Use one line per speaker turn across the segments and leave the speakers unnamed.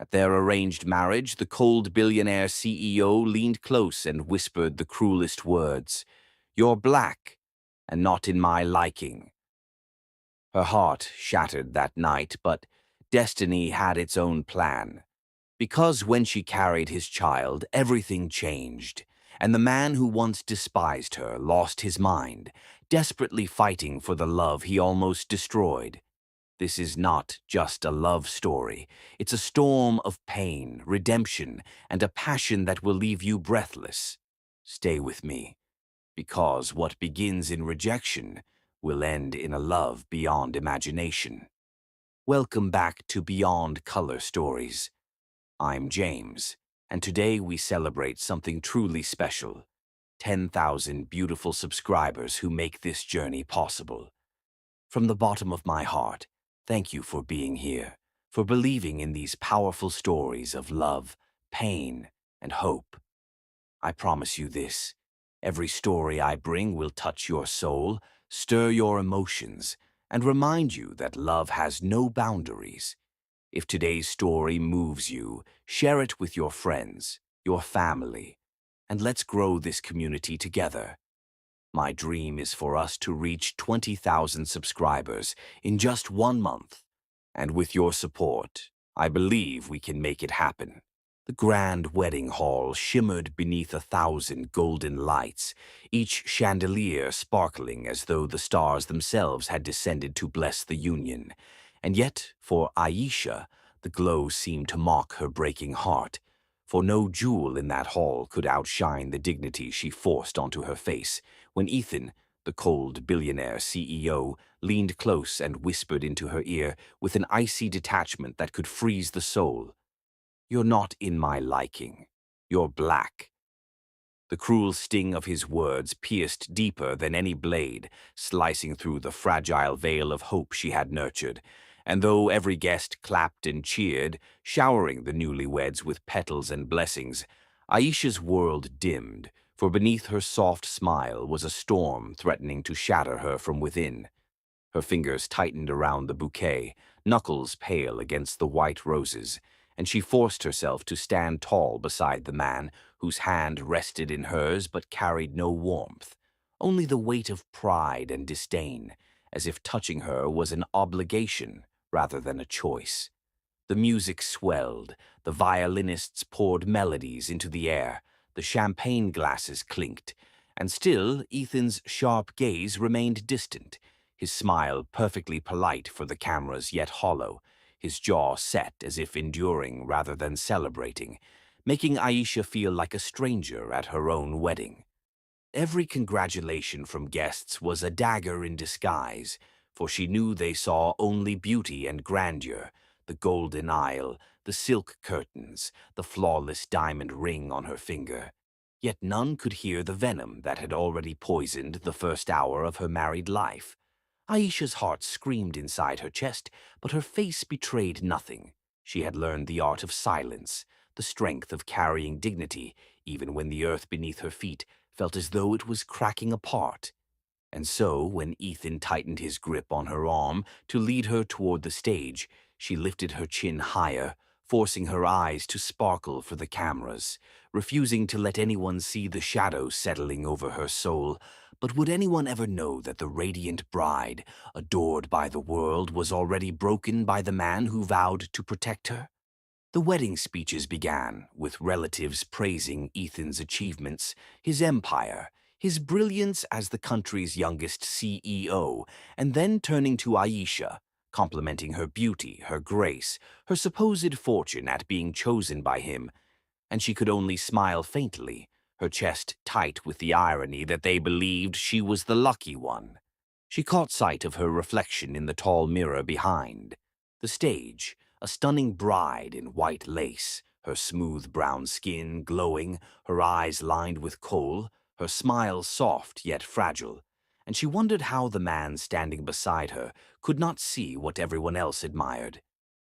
At their arranged marriage, the cold billionaire CEO leaned close and whispered the cruelest words. "You're black, and not in my liking." Her heart shattered that night, but destiny had its own plan. Because when she carried his child, everything changed, and the man who once despised her lost his mind, desperately fighting for the love he almost destroyed. This is not just a love story. It's a storm of pain, redemption, and a passion that will leave you breathless. Stay with me, because what begins in rejection will end in a love beyond imagination. Welcome back to Beyond Color Stories. I'm James, and today we celebrate something truly special. 10,000 beautiful subscribers who make this journey possible. From the bottom of my heart, thank you for being here, for believing in these powerful stories of love, pain, and hope. I promise you this: every story I bring will touch your soul, stir your emotions, and remind you that love has no boundaries. If today's story moves you, share it with your friends, your family, and let's grow this community together. My dream is for us to reach 20,000 subscribers in just 1 month. And with your support, I believe we can make it happen. The grand wedding hall shimmered beneath 1,000 golden lights, each chandelier sparkling as though the stars themselves had descended to bless the union. And yet, for Aisha, the glow seemed to mock her breaking heart, for no jewel in that hall could outshine the dignity she forced onto her face when Ethan, the cold billionaire CEO, leaned close and whispered into her ear with an icy detachment that could freeze the soul. "You're not in my liking. You're black." The cruel sting of his words pierced deeper than any blade, slicing through the fragile veil of hope she had nurtured. And though every guest clapped and cheered, showering the newlyweds with petals and blessings, Aisha's world dimmed, for beneath her soft smile was a storm threatening to shatter her from within. Her fingers tightened around the bouquet, knuckles pale against the white roses, and she forced herself to stand tall beside the man whose hand rested in hers but carried no warmth, only the weight of pride and disdain, as if touching her was an obligation rather than a choice. The music swelled, the violinists poured melodies into the air, the champagne glasses clinked, and still Ethan's sharp gaze remained distant, his smile perfectly polite for the cameras yet hollow, his jaw set as if enduring rather than celebrating, making Aisha feel like a stranger at her own wedding. Every congratulation from guests was a dagger in disguise, for she knew they saw only beauty and grandeur, the golden aisle, the silk curtains, the flawless diamond ring on her finger. Yet none could hear the venom that had already poisoned the first hour of her married life. Aisha's heart screamed inside her chest, but her face betrayed nothing. She had learned the art of silence, the strength of carrying dignity, even when the earth beneath her feet felt as though it was cracking apart. And so, when Ethan tightened his grip on her arm to lead her toward the stage, she lifted her chin higher, forcing her eyes to sparkle for the cameras, refusing to let anyone see the shadow settling over her soul. But would anyone ever know that the radiant bride, adored by the world, was already broken by the man who vowed to protect her? The wedding speeches began, with relatives praising Ethan's achievements, his empire, his brilliance as the country's youngest CEO, and then turning to Aisha, complimenting her beauty, her grace, her supposed fortune at being chosen by him, and she could only smile faintly, her chest tight with the irony that they believed she was the lucky one. She caught sight of her reflection in the tall mirror behind. The stage, a stunning bride in white lace, her smooth brown skin glowing, her eyes lined with kohl, her smile soft yet fragile, and she wondered how the man standing beside her could not see what everyone else admired.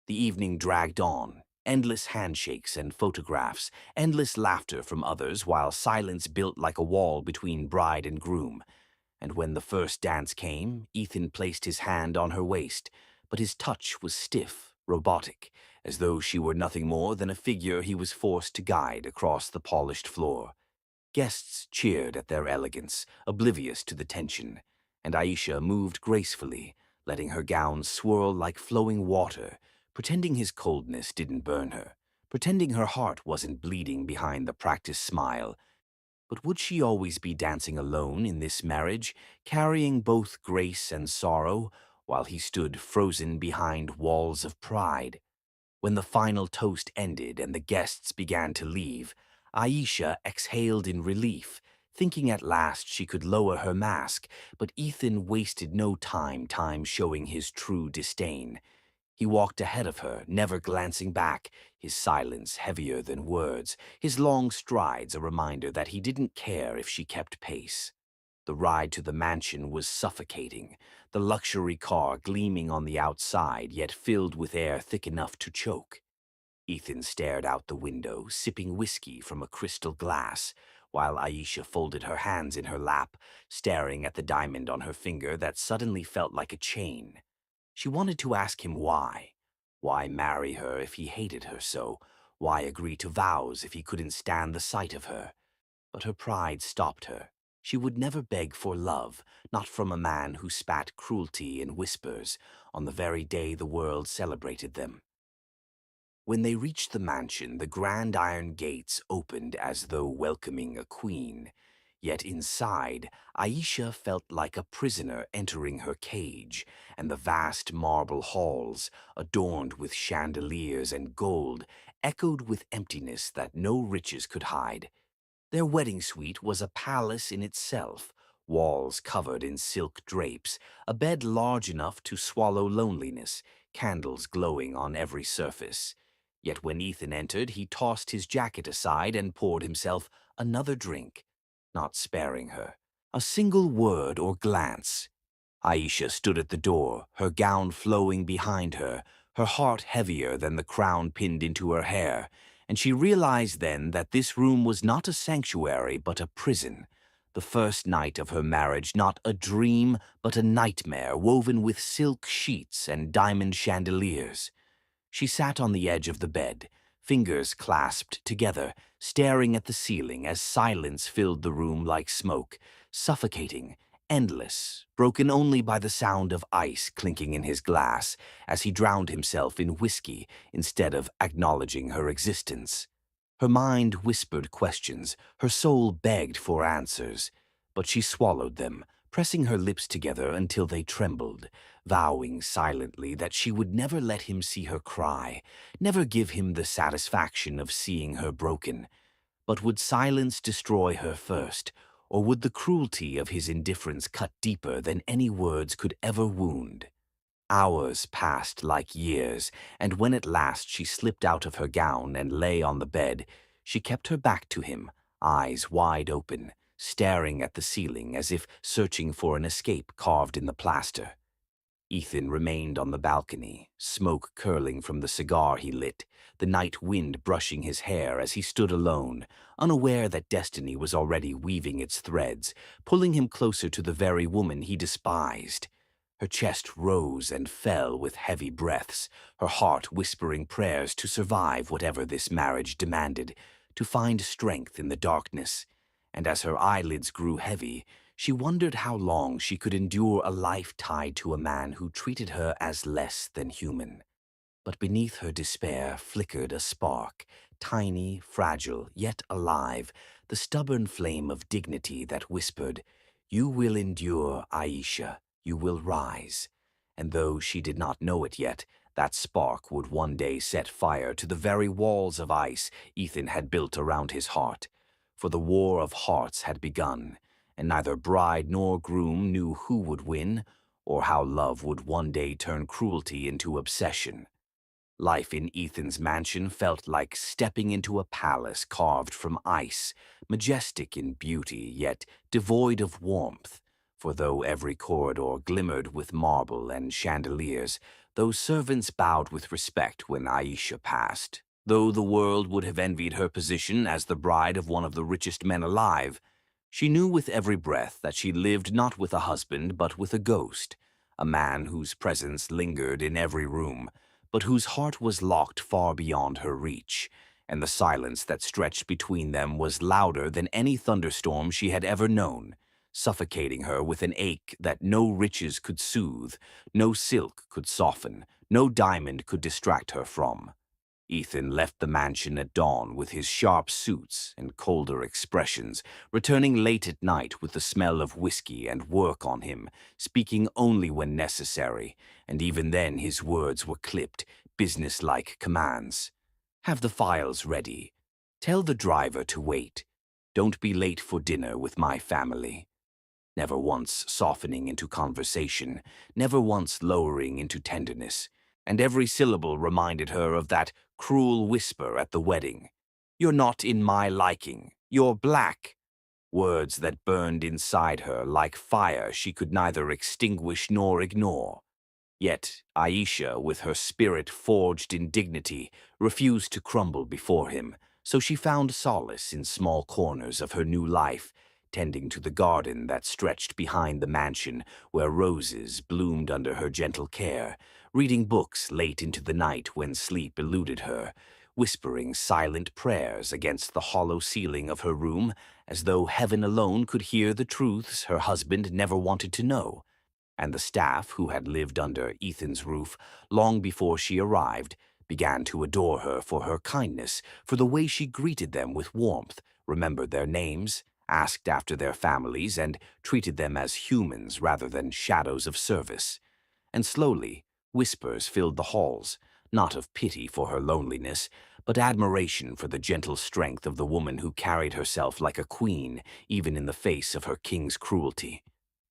The evening dragged on, endless handshakes and photographs, endless laughter from others while silence built like a wall between bride and groom. And when the first dance came, Ethan placed his hand on her waist, but his touch was stiff, robotic, as though she were nothing more than a figure he was forced to guide across the polished floor. Guests cheered at their elegance, oblivious to the tension, and Aisha moved gracefully, letting her gown swirl like flowing water, pretending his coldness didn't burn her, pretending her heart wasn't bleeding behind the practiced smile. But would she always be dancing alone in this marriage, carrying both grace and sorrow, while he stood frozen behind walls of pride? When the final toast ended and the guests began to leave, Aisha exhaled in relief, thinking at last she could lower her mask, but Ethan wasted no time showing his true disdain. He walked ahead of her, never glancing back, his silence heavier than words, his long strides a reminder that he didn't care if she kept pace. The ride to the mansion was suffocating, the luxury car gleaming on the outside, yet filled with air thick enough to choke. Ethan stared out the window, sipping whiskey from a crystal glass, while Aisha folded her hands in her lap, staring at the diamond on her finger that suddenly felt like a chain. She wanted to ask him why. Why marry her if he hated her so? Why agree to vows if he couldn't stand the sight of her? But her pride stopped her. She would never beg for love, not from a man who spat cruelty in whispers on the very day the world celebrated them. When they reached the mansion, the grand iron gates opened as though welcoming a queen. Yet inside, Aisha felt like a prisoner entering her cage, and the vast marble halls, adorned with chandeliers and gold, echoed with emptiness that no riches could hide. Their wedding suite was a palace in itself, walls covered in silk drapes, a bed large enough to swallow loneliness, candles glowing on every surface. Yet when Ethan entered, he tossed his jacket aside and poured himself another drink, not sparing her. A single word or glance. Aisha stood at the door, her gown flowing behind her, her heart heavier than the crown pinned into her hair, and she realized then that this room was not a sanctuary but a prison. The first night of her marriage, not a dream but a nightmare woven with silk sheets and diamond chandeliers. She sat on the edge of the bed, fingers clasped together, staring at the ceiling as silence filled the room like smoke, suffocating, endless, broken only by the sound of ice clinking in his glass as he drowned himself in whiskey instead of acknowledging her existence. Her mind whispered questions, her soul begged for answers, but she swallowed them, pressing her lips together until they trembled, vowing silently that she would never let him see her cry, never give him the satisfaction of seeing her broken. But would silence destroy her first, or would the cruelty of his indifference cut deeper than any words could ever wound? Hours passed like years, and when at last she slipped out of her gown and lay on the bed, she kept her back to him, eyes wide open, staring at the ceiling as if searching for an escape carved in the plaster. Ethan remained on the balcony, smoke curling from the cigar he lit, the night wind brushing his hair as he stood alone, unaware that destiny was already weaving its threads, pulling him closer to the very woman he despised. Her chest rose and fell with heavy breaths, her heart whispering prayers to survive whatever this marriage demanded, to find strength in the darkness. And as her eyelids grew heavy, she wondered how long she could endure a life tied to a man who treated her as less than human. But beneath her despair flickered a spark, tiny, fragile, yet alive, the stubborn flame of dignity that whispered, "You will endure, Aisha, you will rise." And though she did not know it yet, that spark would one day set fire to the very walls of ice Ethan had built around his heart. For the war of hearts had begun, and neither bride nor groom knew who would win, or how love would one day turn cruelty into obsession. Life in Ethan's mansion felt like stepping into a palace carved from ice, majestic in beauty, yet devoid of warmth. For though every corridor glimmered with marble and chandeliers, those servants bowed with respect when Aisha passed. Though the world would have envied her position as the bride of one of the richest men alive, she knew with every breath that she lived not with a husband but with a ghost, a man whose presence lingered in every room, but whose heart was locked far beyond her reach, and the silence that stretched between them was louder than any thunderstorm she had ever known, suffocating her with an ache that no riches could soothe, no silk could soften, no diamond could distract her from. Ethan left the mansion at dawn with his sharp suits and colder expressions, returning late at night with the smell of whiskey and work on him, speaking only when necessary, and even then his words were clipped, businesslike commands. Have the files ready. Tell the driver to wait. Don't be late for dinner with my family. Never once softening into conversation, never once lowering into tenderness, and every syllable reminded her of that cruel whisper at the wedding. You're not in my liking. You're black. Words that burned inside her like fire she could neither extinguish nor ignore. Yet Aisha, with her spirit forged in dignity, refused to crumble before him, so she found solace in small corners of her new life, tending to the garden that stretched behind the mansion where roses bloomed under her gentle care, reading books late into the night when sleep eluded her, whispering silent prayers against the hollow ceiling of her room as though heaven alone could hear the truths her husband never wanted to know. And the staff, who had lived under Ethan's roof long before she arrived, began to adore her for her kindness, for the way she greeted them with warmth, remembered their names, asked after their families, and treated them as humans rather than shadows of service. And slowly, whispers filled the halls, not of pity for her loneliness, but admiration for the gentle strength of the woman who carried herself like a queen, even in the face of her king's cruelty.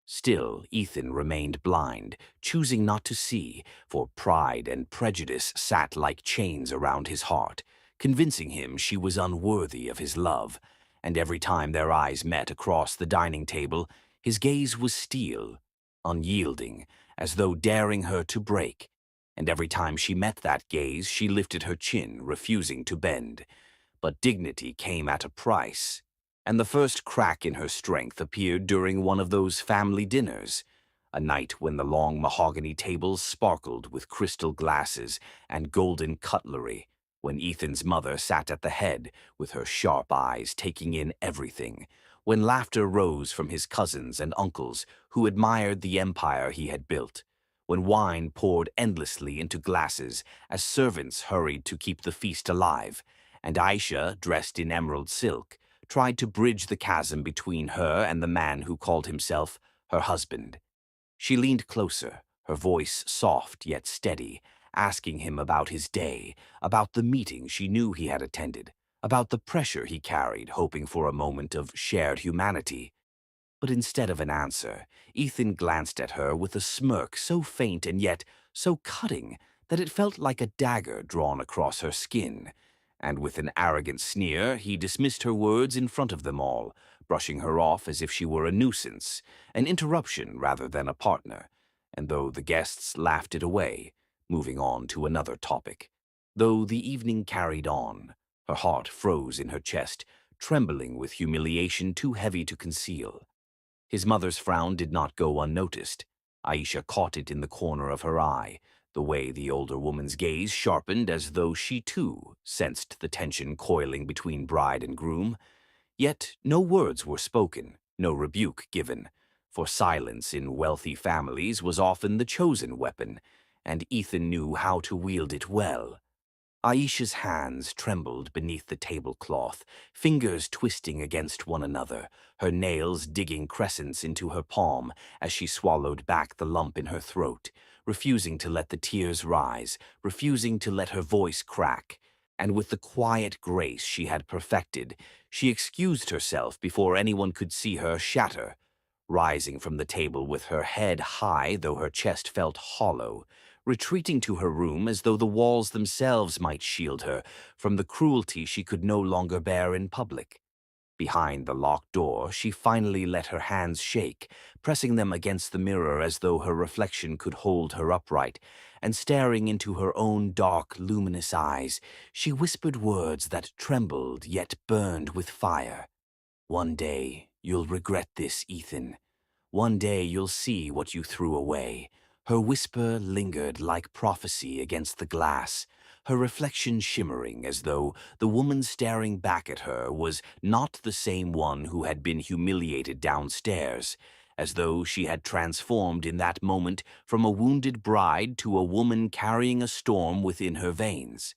Still, Ethan remained blind, choosing not to see, for pride and prejudice sat like chains around his heart, convincing him she was unworthy of his love. And every time their eyes met across the dining table, his gaze was steel, unyielding, as though daring her to break. And every time she met that gaze, she lifted her chin, refusing to bend. But dignity came at a price, and the first crack in her strength appeared during one of those family dinners, a night when the long mahogany tables sparkled with crystal glasses and golden cutlery, when Ethan's mother sat at the head, with her sharp eyes taking in everything, when laughter rose from his cousins and uncles who admired the empire he had built, when wine poured endlessly into glasses as servants hurried to keep the feast alive, and Aisha, dressed in emerald silk, tried to bridge the chasm between her and the man who called himself her husband. She leaned closer, her voice soft yet steady, asking him about his day, about the meeting she knew he had attended, about the pressure he carried, hoping for a moment of shared humanity. But instead of an answer, Ethan glanced at her with a smirk so faint and yet so cutting that it felt like a dagger drawn across her skin. And with an arrogant sneer, he dismissed her words in front of them all, brushing her off as if she were a nuisance, an interruption rather than a partner, and though the guests laughed it away, moving on to another topic. Though the evening carried on, her heart froze in her chest, trembling with humiliation too heavy to conceal. His mother's frown did not go unnoticed. Aisha caught it in the corner of her eye, the way the older woman's gaze sharpened as though she too sensed the tension coiling between bride and groom. Yet no words were spoken, no rebuke given, for silence in wealthy families was often the chosen weapon, and Ethan knew how to wield it well. Aisha's hands trembled beneath the tablecloth, fingers twisting against one another, her nails digging crescents into her palm as she swallowed back the lump in her throat, refusing to let the tears rise, refusing to let her voice crack. And with the quiet grace she had perfected, she excused herself before anyone could see her shatter, rising from the table with her head high though her chest felt hollow, retreating to her room as though the walls themselves might shield her from the cruelty she could no longer bear in public. Behind the locked door, she finally let her hands shake, pressing them against the mirror as though her reflection could hold her upright, and staring into her own dark, luminous eyes, she whispered words that trembled yet burned with fire. "One day, you'll regret this, Ethan. One day you'll see what you threw away. Her whisper lingered like prophecy against the glass, her reflection shimmering as though the woman staring back at her was not the same one who had been humiliated downstairs, as though she had transformed in that moment from a wounded bride to a woman carrying a storm within her veins.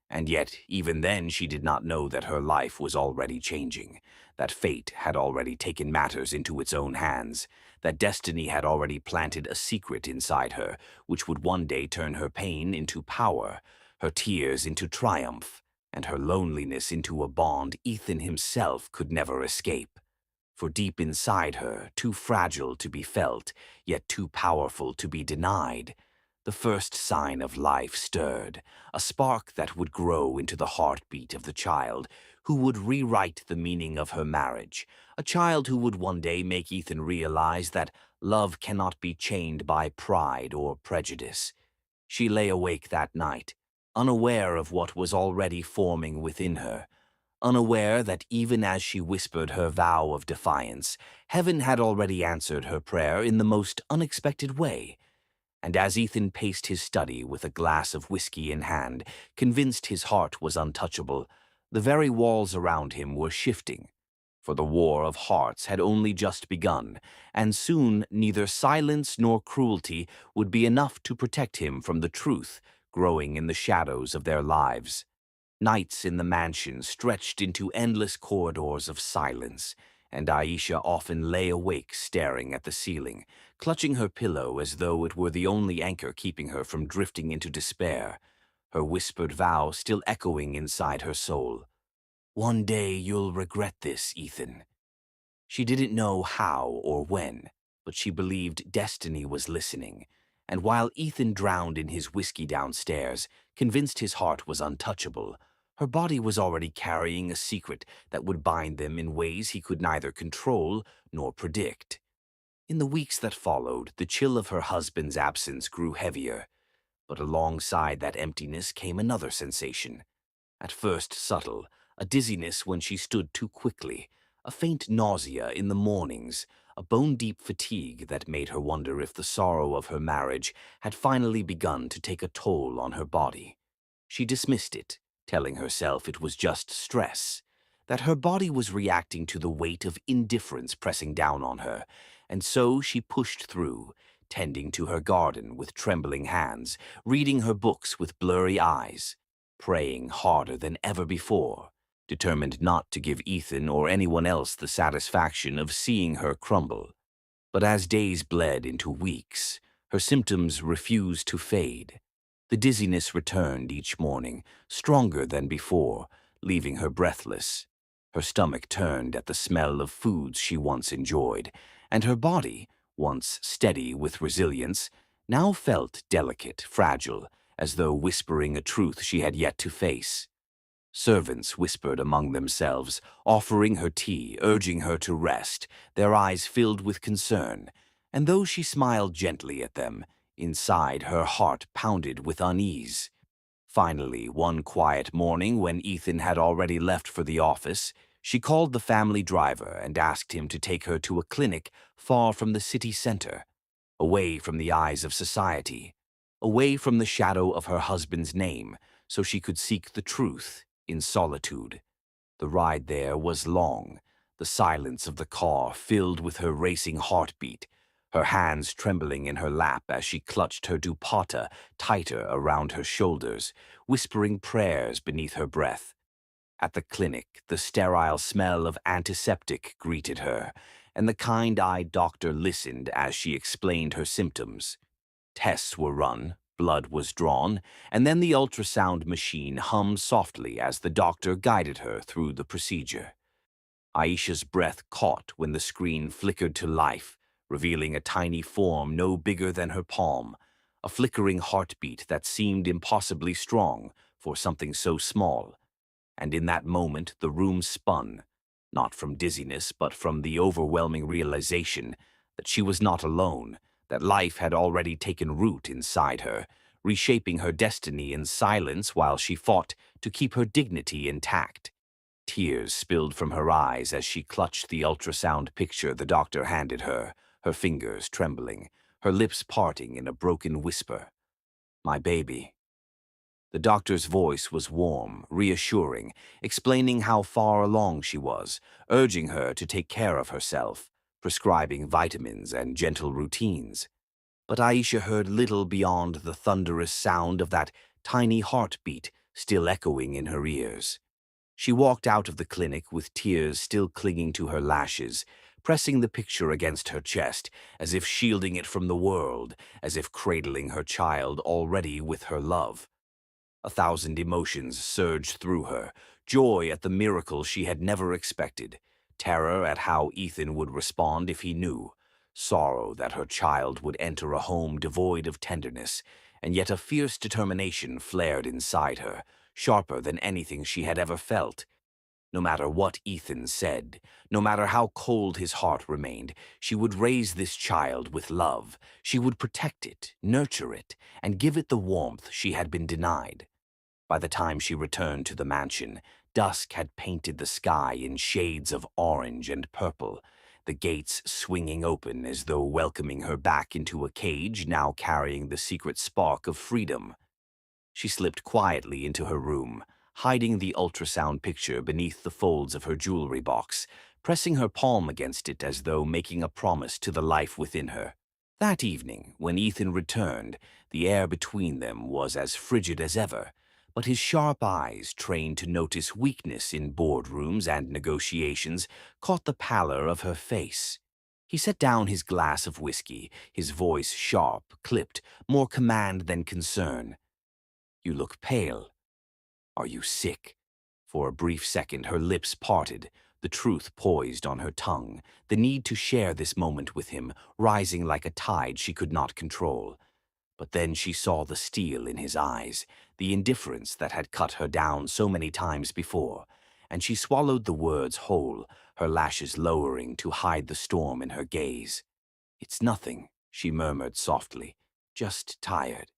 And yet, even then, she did not know that her life was already changing, that fate had already taken matters into its own hands, that destiny had already planted a secret inside her, which would one day turn her pain into power, her tears into triumph, and her loneliness into a bond Ethan himself could never escape. For deep inside her, too fragile to be felt, yet too powerful to be denied, the first sign of life stirred, a spark that would grow into the heartbeat of the child who would rewrite the meaning of her marriage, a child who would one day make Ethan realize that love cannot be chained by pride or prejudice. She lay awake that night, unaware of what was already forming within her, unaware that even as she whispered her vow of defiance, heaven had already answered her prayer in the most unexpected way. And as Ethan paced his study with a glass of whiskey in hand, convinced his heart was untouchable, the very walls around him were shifting. For the war of hearts had only just begun, and soon neither silence nor cruelty would be enough to protect him from the truth growing in the shadows of their lives. Nights in the mansion stretched into endless corridors of silence, and Aisha often lay awake staring at the ceiling, clutching her pillow as though it were the only anchor keeping her from drifting into despair, her whispered vow still echoing inside her soul. "One day you'll regret this, Ethan." She didn't know how or when, but she believed destiny was listening, and while Ethan drowned in his whiskey downstairs, convinced his heart was untouchable, her body was already carrying a secret that would bind them in ways he could neither control nor predict. In the weeks that followed, the chill of her husband's absence grew heavier, but alongside that emptiness came another sensation. At first subtle, a dizziness when she stood too quickly, a faint nausea in the mornings, a bone-deep fatigue that made her wonder if the sorrow of her marriage had finally begun to take a toll on her body. She dismissed it, telling herself it was just stress, that her body was reacting to the weight of indifference pressing down on her, and so she pushed through, tending to her garden with trembling hands, reading her books with blurry eyes, praying harder than ever before, determined not to give Ethan or anyone else the satisfaction of seeing her crumble. But as days bled into weeks, her symptoms refused to fade. The dizziness returned each morning, stronger than before, leaving her breathless. Her stomach turned at the smell of foods she once enjoyed, and her body, once steady with resilience, now felt delicate, fragile, as though whispering a truth she had yet to face. Servants whispered among themselves, offering her tea, urging her to rest, their eyes filled with concern, and though she smiled gently at them, inside her heart pounded with unease. Finally, one quiet morning when Ethan had already left for the office, she called the family driver and asked him to take her to a clinic far from the city center, away from the eyes of society, away from the shadow of her husband's name, so she could seek the truth in solitude. The ride there was long, the silence of the car filled with her racing heartbeat, her hands trembling in her lap as she clutched her dupatta tighter around her shoulders, whispering prayers beneath her breath. At the clinic, the sterile smell of antiseptic greeted her, and the kind-eyed doctor listened as she explained her symptoms. Tests were run, blood was drawn, and then the ultrasound machine hummed softly as the doctor guided her through the procedure. Aisha's breath caught when the screen flickered to life, revealing a tiny form no bigger than her palm, a flickering heartbeat that seemed impossibly strong for something so small. And in that moment the room spun, not from dizziness but from the overwhelming realization that she was not alone, that life had already taken root inside her, reshaping her destiny in silence while she fought to keep her dignity intact. Tears spilled from her eyes as she clutched the ultrasound picture the doctor handed her, her fingers trembling, her lips parting in a broken whisper. "My baby." The doctor's voice was warm, reassuring, explaining how far along she was, urging her to take care of herself, prescribing vitamins and gentle routines. But Aisha heard little beyond the thunderous sound of that tiny heartbeat still echoing in her ears. She walked out of the clinic with tears still clinging to her lashes, pressing the picture against her chest, as if shielding it from the world, as if cradling her child already with her love. A thousand emotions surged through her, joy at the miracle she had never expected, terror at how Ethan would respond if he knew, sorrow that her child would enter a home devoid of tenderness, and yet a fierce determination flared inside her, sharper than anything she had ever felt. No matter what Ethan said, no matter how cold his heart remained, she would raise this child with love. She would protect it, nurture it, and give it the warmth she had been denied. By the time she returned to the mansion, dusk had painted the sky in shades of orange and purple, the gates swinging open as though welcoming her back into a cage now carrying the secret spark of freedom. She slipped quietly into her room, hiding the ultrasound picture beneath the folds of her jewelry box, pressing her palm against it as though making a promise to the life within her. That evening, when Ethan returned, the air between them was as frigid as ever, but his sharp eyes, trained to notice weakness in boardrooms and negotiations, caught the pallor of her face. He set down his glass of whiskey, his voice sharp, clipped, more command than concern. "You look pale. Are you sick?" For a brief second her lips parted, the truth poised on her tongue, the need to share this moment with him, rising like a tide she could not control. But then she saw the steel in his eyes, the indifference that had cut her down so many times before, and she swallowed the words whole, her lashes lowering to hide the storm in her gaze. "It's nothing," she murmured softly, "just tired."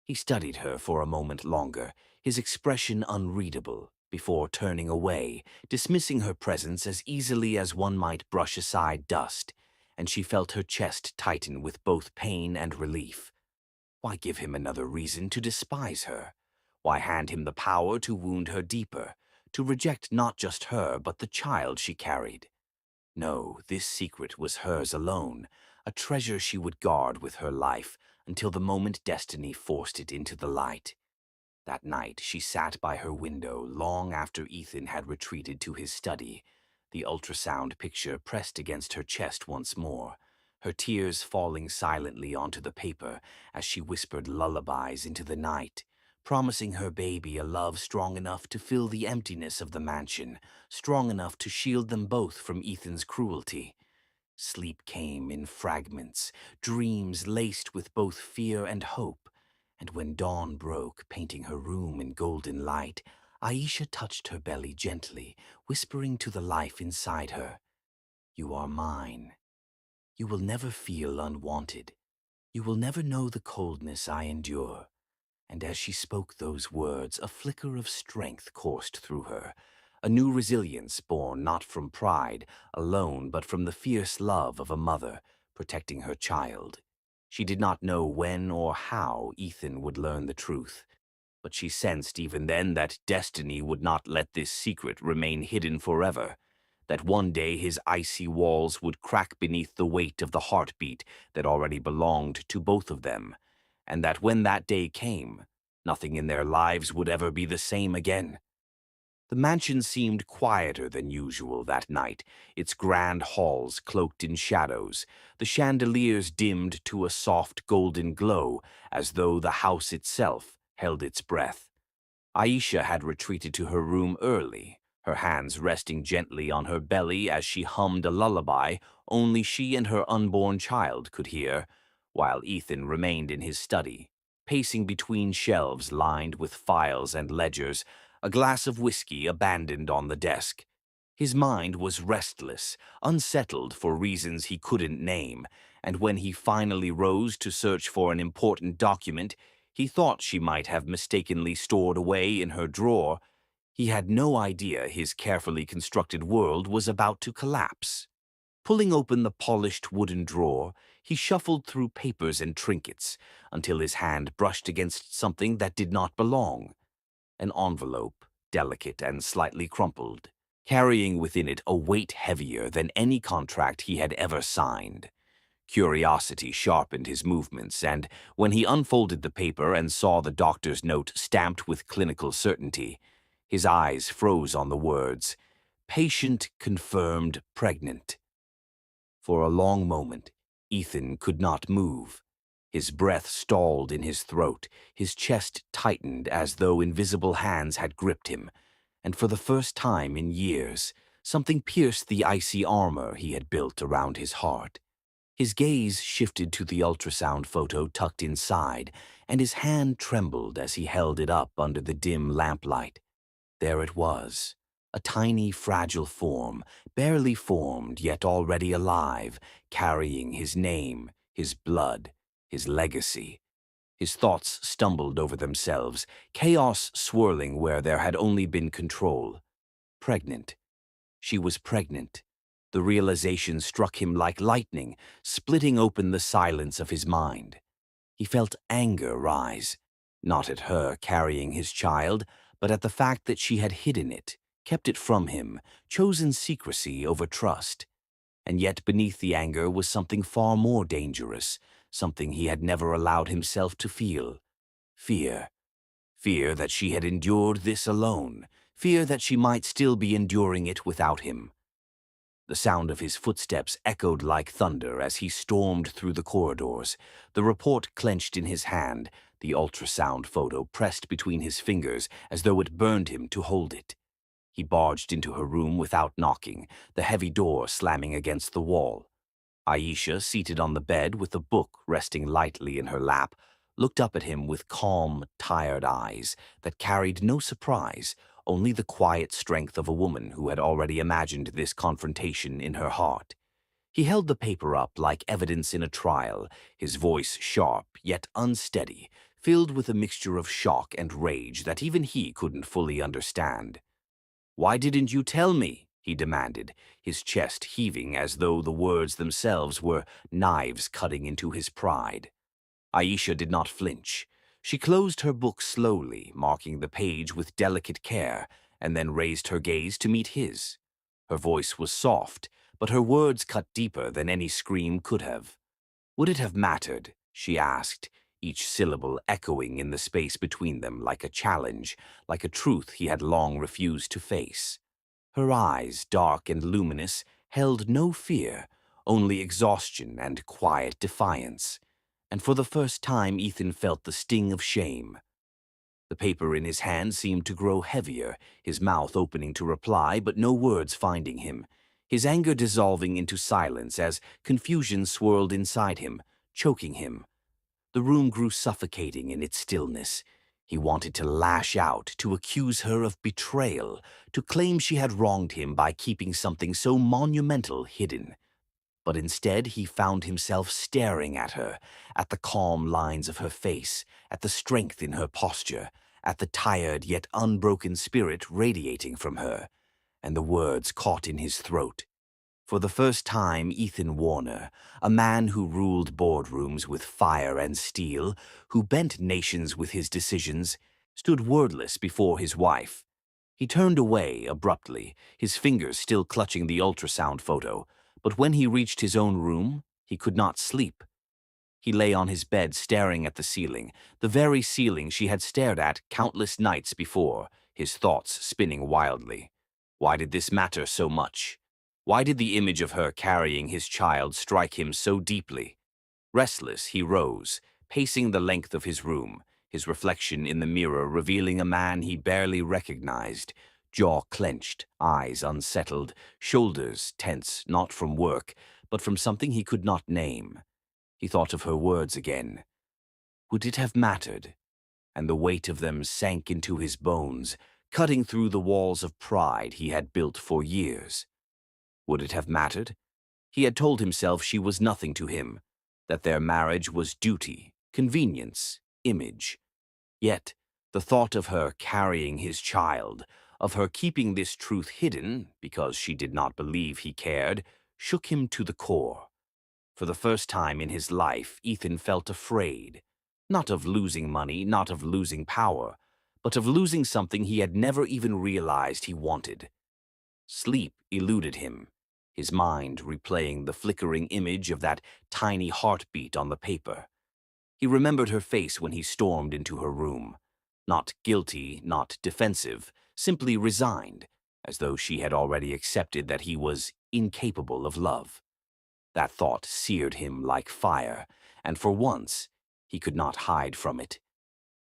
He studied her for a moment longer, his expression unreadable, before turning away, dismissing her presence as easily as one might brush aside dust, and she felt her chest tighten with both pain and relief. Why give him another reason to despise her? Why hand him the power to wound her deeper, to reject not just her but the child she carried? No, this secret was hers alone, a treasure she would guard with her life until the moment destiny forced it into the light. That night she sat by her window long after Ethan had retreated to his study, the ultrasound picture pressed against her chest once more, her tears falling silently onto the paper as she whispered lullabies into the night, promising her baby a love strong enough to fill the emptiness of the mansion, strong enough to shield them both from Ethan's cruelty. Sleep came in fragments, dreams laced with both fear and hope, and when dawn broke, painting her room in golden light, Aisha touched her belly gently, whispering to the life inside her, "You are mine. You will never feel unwanted. You will never know the coldness I endure." And as she spoke those words, a flicker of strength coursed through her, a new resilience born not from pride alone but from the fierce love of a mother protecting her child. She did not know when or how Ethan would learn the truth, but she sensed even then that destiny would not let this secret remain hidden forever, that one day his icy walls would crack beneath the weight of the heartbeat that already belonged to both of them, and that when that day came, nothing in their lives would ever be the same again. The mansion seemed quieter than usual that night, its grand halls cloaked in shadows, the chandeliers dimmed to a soft golden glow, as though the house itself held its breath. Aisha had retreated to her room early, her hands resting gently on her belly as she hummed a lullaby only she and her unborn child could hear, while Ethan remained in his study, pacing between shelves lined with files and ledgers, a glass of whiskey abandoned on the desk. His mind was restless, unsettled for reasons he couldn't name, and when he finally rose to search for an important document he thought she might have mistakenly stored away in her drawer, he had no idea his carefully constructed world was about to collapse. Pulling open the polished wooden drawer, he shuffled through papers and trinkets until his hand brushed against something that did not belong. An envelope, delicate and slightly crumpled, carrying within it a weight heavier than any contract he had ever signed. Curiosity sharpened his movements, and when he unfolded the paper and saw the doctor's note stamped with clinical certainty, his eyes froze on the words, "Patient confirmed pregnant." For a long moment, Ethan could not move. His breath stalled in his throat, his chest tightened as though invisible hands had gripped him, and for the first time in years, something pierced the icy armor he had built around his heart. His gaze shifted to the ultrasound photo tucked inside, and his hand trembled as he held it up under the dim lamplight. There it was, a tiny, fragile form, barely formed yet already alive, carrying his name, his blood, his legacy. His thoughts stumbled over themselves, chaos swirling where there had only been control. Pregnant. She was pregnant. The realization struck him like lightning, splitting open the silence of his mind. He felt anger rise, not at her carrying his child, but at the fact that she had hidden it, kept it from him, chosen secrecy over trust. And yet beneath the anger was something far more dangerous, something he had never allowed himself to feel. Fear. Fear that she had endured this alone, fear that she might still be enduring it without him. The sound of his footsteps echoed like thunder as he stormed through the corridors, the report clenched in his hand, the ultrasound photo pressed between his fingers as though it burned him to hold it. He barged into her room without knocking, the heavy door slamming against the wall. Aisha, seated on the bed with a book resting lightly in her lap, looked up at him with calm, tired eyes that carried no surprise, only the quiet strength of a woman who had already imagined this confrontation in her heart. He held the paper up like evidence in a trial, his voice sharp yet unsteady, filled with a mixture of shock and rage that even he couldn't fully understand. "Why didn't you tell me?" he demanded, his chest heaving as though the words themselves were knives cutting into his pride. Aisha did not flinch. She closed her book slowly, marking the page with delicate care, and then raised her gaze to meet his. Her voice was soft, but her words cut deeper than any scream could have. "Would it have mattered?" she asked, each syllable echoing in the space between them like a challenge, like a truth he had long refused to face. Her eyes, dark and luminous, held no fear, only exhaustion and quiet defiance. And for the first time Ethan felt the sting of shame. The paper in his hand seemed to grow heavier, his mouth opening to reply, but no words finding him. His anger dissolving into silence as confusion swirled inside him, choking him. The room grew suffocating in its stillness. He wanted to lash out, to accuse her of betrayal, to claim she had wronged him by keeping something so monumental hidden. But instead he found himself staring at her, at the calm lines of her face, at the strength in her posture, at the tired yet unbroken spirit radiating from her, and the words caught in his throat. For the first time, Ethan Warner, a man who ruled boardrooms with fire and steel, who bent nations with his decisions, stood wordless before his wife. He turned away abruptly, his fingers still clutching the ultrasound photo, but when he reached his own room, he could not sleep. He lay on his bed staring at the very ceiling she had stared at countless nights before, his thoughts spinning wildly. Why did this matter so much? Why did the image of her carrying his child strike him so deeply? Restless, he rose, pacing the length of his room, his reflection in the mirror revealing a man he barely recognized, jaw clenched, eyes unsettled, shoulders tense not from work, but from something he could not name. He thought of her words again. Would it have mattered? And the weight of them sank into his bones, cutting through the walls of pride he had built for years. Would it have mattered? He had told himself she was nothing to him, that their marriage was duty, convenience, image. Yet, the thought of her carrying his child, of her keeping this truth hidden because she did not believe he cared, shook him to the core. For the first time in his life, Ethan felt afraid, not of losing money, not of losing power, but of losing something he had never even realized he wanted. Sleep eluded him, his mind replaying the flickering image of that tiny heartbeat on the paper. He remembered her face when he stormed into her room. Not guilty, not defensive, simply resigned, as though she had already accepted that he was incapable of love. That thought seared him like fire, and for once, he could not hide from it.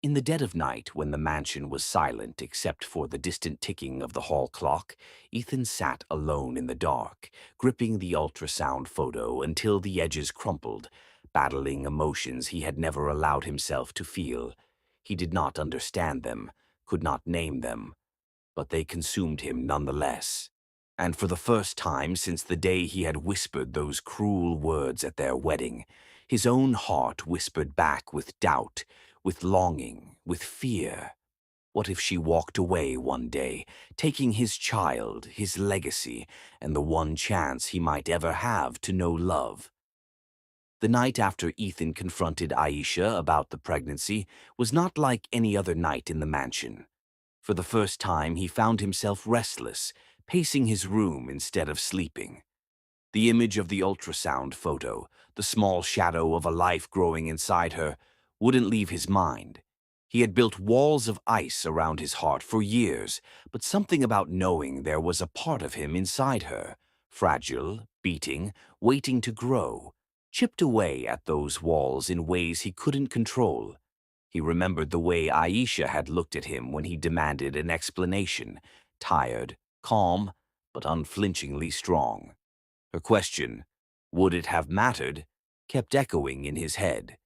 In the dead of night, when the mansion was silent except for the distant ticking of the hall clock, Ethan sat alone in the dark, gripping the ultrasound photo until the edges crumpled, battling emotions he had never allowed himself to feel. He did not understand them, could not name them, but they consumed him nonetheless. And for the first time since the day he had whispered those cruel words at their wedding, his own heart whispered back with doubt, with longing, with fear. What if she walked away one day, taking his child, his legacy, and the one chance he might ever have to know love? The night after Ethan confronted Aisha about the pregnancy was not like any other night in the mansion. For the first time, he found himself restless, pacing his room instead of sleeping. The image of the ultrasound photo, the small shadow of a life growing inside her, wouldn't leave his mind. He had built walls of ice around his heart for years, but something about knowing there was a part of him inside her, fragile, beating, waiting to grow, chipped away at those walls in ways he couldn't control. He remembered the way Aisha had looked at him when he demanded an explanation, tired, calm, but unflinchingly strong. Her question, would it have mattered, kept echoing in his head.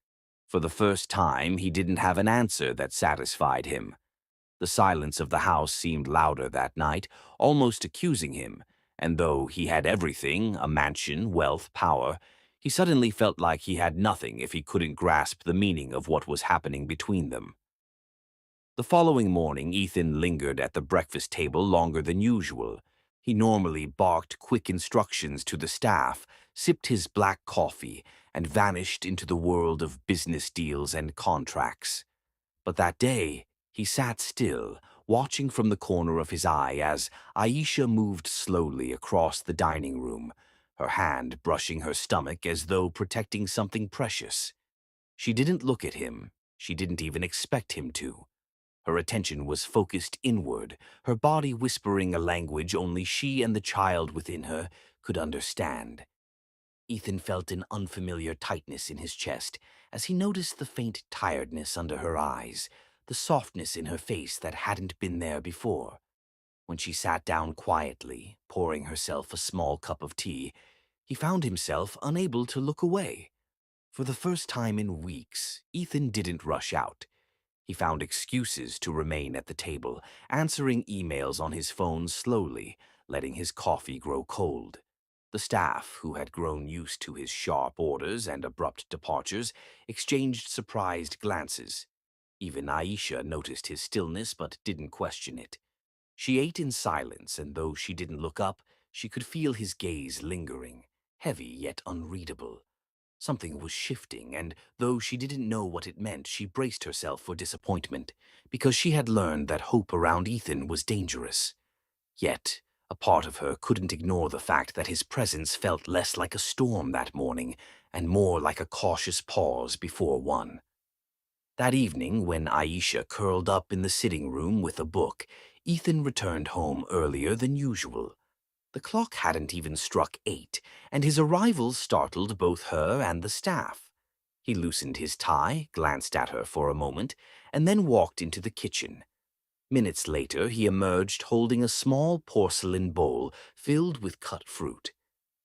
For the first time, he didn't have an answer that satisfied him. The silence of the house seemed louder that night, almost accusing him, and though he had everything, a mansion, wealth, power, he suddenly felt like he had nothing if he couldn't grasp the meaning of what was happening between them. The following morning, Ethan lingered at the breakfast table longer than usual. He normally barked quick instructions to the staff, sipped his black coffee, and vanished into the world of business deals and contracts. But that day, he sat still, watching from the corner of his eye as Aisha moved slowly across the dining room, her hand brushing her stomach as though protecting something precious. She didn't look at him. She didn't even expect him to. Her attention was focused inward, her body whispering a language only she and the child within her could understand. Ethan felt an unfamiliar tightness in his chest as he noticed the faint tiredness under her eyes, the softness in her face that hadn't been there before. When she sat down quietly, pouring herself a small cup of tea, he found himself unable to look away. For the first time in weeks, Ethan didn't rush out. He found excuses to remain at the table, answering emails on his phone slowly, letting his coffee grow cold. The staff, who had grown used to his sharp orders and abrupt departures, exchanged surprised glances. Even Aisha noticed his stillness but didn't question it. She ate in silence, and though she didn't look up, she could feel his gaze lingering, heavy yet unreadable. Something was shifting, and though she didn't know what it meant, she braced herself for disappointment, because she had learned that hope around Ethan was dangerous. Yet, a part of her couldn't ignore the fact that his presence felt less like a storm that morning and more like a cautious pause before one. That evening, when Aisha curled up in the sitting room with a book, Ethan returned home earlier than usual. The clock hadn't even struck 8, and his arrival startled both her and the staff. He loosened his tie, glanced at her for a moment, and then walked into the kitchen. Minutes later, he emerged holding a small porcelain bowl filled with cut fruit.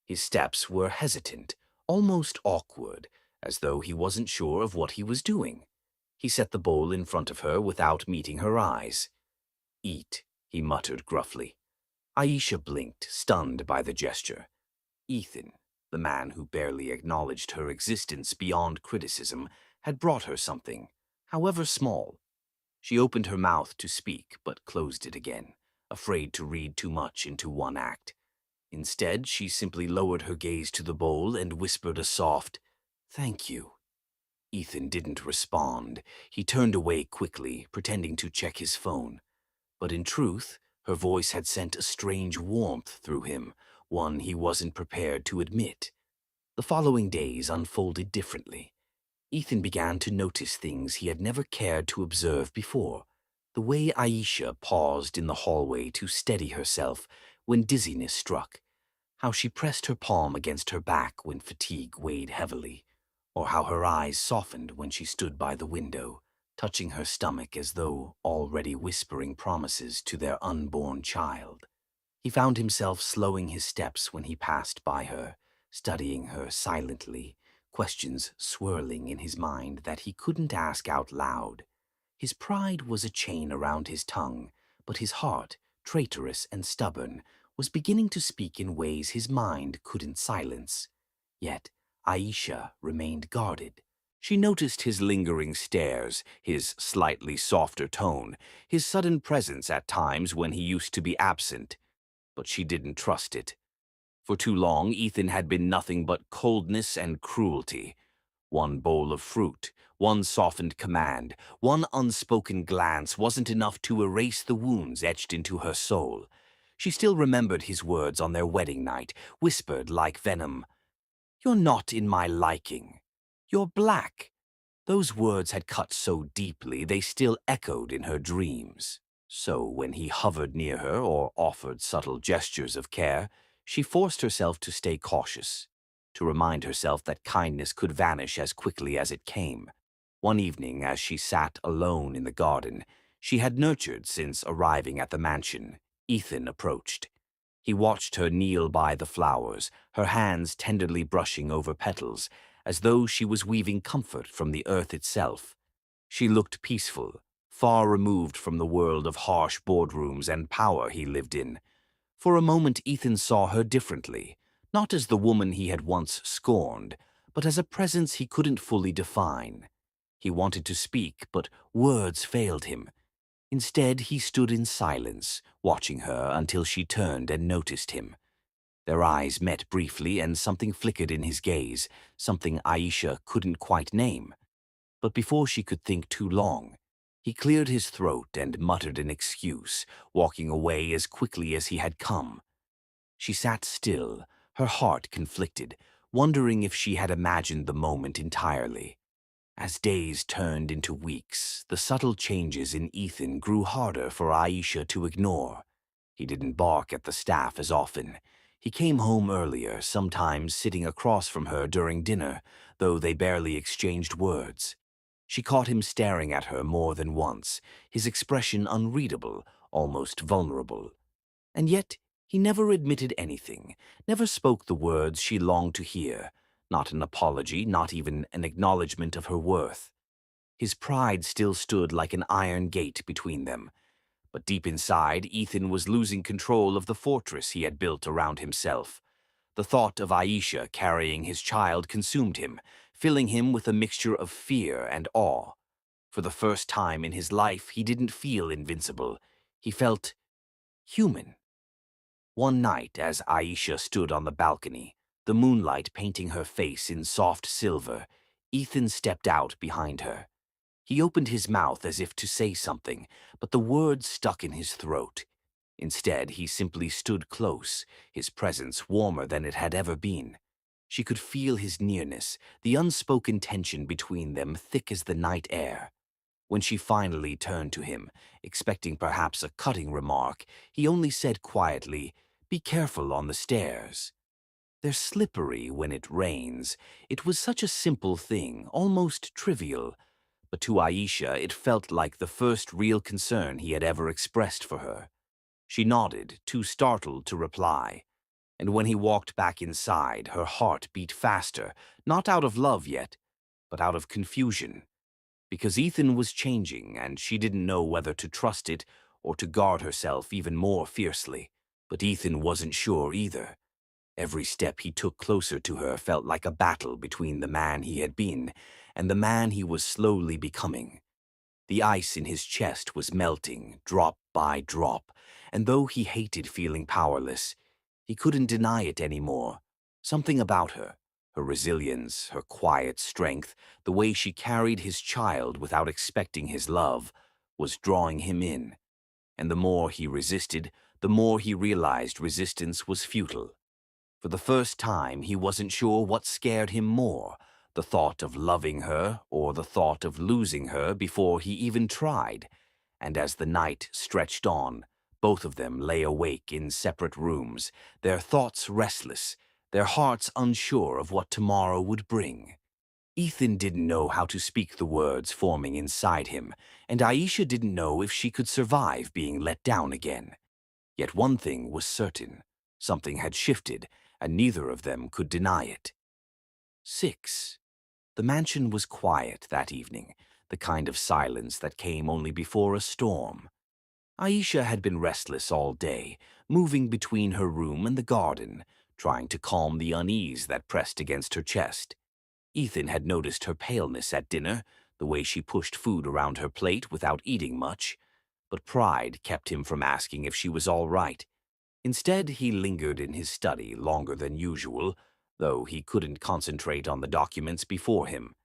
His steps were hesitant, almost awkward, as though he wasn't sure of what he was doing. He set the bowl in front of her without meeting her eyes. "Eat," he muttered gruffly. Aisha blinked, stunned by the gesture. Ethan, the man who barely acknowledged her existence beyond criticism, had brought her something, however small. She opened her mouth to speak, but closed it again, afraid to read too much into one act. Instead, she simply lowered her gaze to the bowl and whispered a soft, "Thank you." Ethan didn't respond. He turned away quickly, pretending to check his phone. But in truth, her voice had sent a strange warmth through him, one he wasn't prepared to admit. The following days unfolded differently. Ethan began to notice things he had never cared to observe before. The way Aisha paused in the hallway to steady herself when dizziness struck, how she pressed her palm against her back when fatigue weighed heavily, or how her eyes softened when she stood by the window, touching her stomach as though already whispering promises to their unborn child. He found himself slowing his steps when he passed by her, studying her silently, questions swirling in his mind that he couldn't ask out loud. His pride was a chain around his tongue, but his heart, traitorous and stubborn, was beginning to speak in ways his mind couldn't silence. Yet Aisha remained guarded. She noticed his lingering stares, his slightly softer tone, his sudden presence at times when he used to be absent, but she didn't trust it. For too long, Ethan had been nothing but coldness and cruelty. One bowl of fruit, one softened command, one unspoken glance wasn't enough to erase the wounds etched into her soul. She still remembered his words on their wedding night, whispered like venom, "You're not in my liking. You're black." Those words had cut so deeply they still echoed in her dreams. So when he hovered near her or offered subtle gestures of care, she forced herself to stay cautious, to remind herself that kindness could vanish as quickly as it came. One evening, as she sat alone in the garden she had nurtured since arriving at the mansion, Ethan approached. He watched her kneel by the flowers, her hands tenderly brushing over petals, as though she was weaving comfort from the earth itself. She looked peaceful, far removed from the world of harsh boardrooms and power he lived in. For a moment Ethan saw her differently, not as the woman he had once scorned, but as a presence he couldn't fully define. He wanted to speak, but words failed him. Instead, he stood in silence, watching her until she turned and noticed him. Their eyes met briefly and something flickered in his gaze, something Aisha couldn't quite name. But before she could think too long, he cleared his throat and muttered an excuse, walking away as quickly as he had come. She sat still, her heart conflicted, wondering if she had imagined the moment entirely. As days turned into weeks, the subtle changes in Ethan grew harder for Aisha to ignore. He didn't bark at the staff as often. He came home earlier, sometimes sitting across from her during dinner, though they barely exchanged words. She caught him staring at her more than once, his expression unreadable, almost vulnerable. And yet, he never admitted anything, never spoke the words she longed to hear, not an apology, not even an acknowledgement of her worth. His pride still stood like an iron gate between them, but deep inside, Ethan was losing control of the fortress he had built around himself. The thought of Aisha carrying his child consumed him, filling him with a mixture of fear and awe. For the first time in his life, he didn't feel invincible. He felt human. One night, as Aisha stood on the balcony, the moonlight painting her face in soft silver, Ethan stepped out behind her. He opened his mouth as if to say something, but the words stuck in his throat. Instead, he simply stood close, his presence warmer than it had ever been. She could feel his nearness, the unspoken tension between them thick as the night air. When she finally turned to him, expecting perhaps a cutting remark, he only said quietly, "Be careful on the stairs. They're slippery when it rains." It was such a simple thing, almost trivial, but to Aisha it felt like the first real concern he had ever expressed for her. She nodded, too startled to reply, and when he walked back inside, her heart beat faster, not out of love yet, but out of confusion. Because Ethan was changing, and she didn't know whether to trust it or to guard herself even more fiercely. But Ethan wasn't sure either. Every step he took closer to her felt like a battle between the man he had been and the man he was slowly becoming. The ice in his chest was melting, drop by drop, and though he hated feeling powerless, He couldn't deny it anymore. Something about her, her resilience, her quiet strength, the way she carried his child without expecting his love, was drawing him in. And the more he resisted, the more he realized resistance was futile. For the first time, he wasn't sure what scared him more, the thought of loving her or the thought of losing her before he even tried. And as the night stretched on, both of them lay awake in separate rooms, their thoughts restless, their hearts unsure of what tomorrow would bring. Ethan didn't know how to speak the words forming inside him, and Aisha didn't know if she could survive being let down again. Yet one thing was certain. Something had shifted, and neither of them could deny it. 6. The mansion was quiet that evening, the kind of silence that came only before a storm. Aisha had been restless all day, moving between her room and the garden, trying to calm the unease that pressed against her chest. Ethan had noticed her paleness at dinner, the way she pushed food around her plate without eating much, but pride kept him from asking if she was all right. Instead, he lingered in his study longer than usual, though he couldn't concentrate on the documents before him.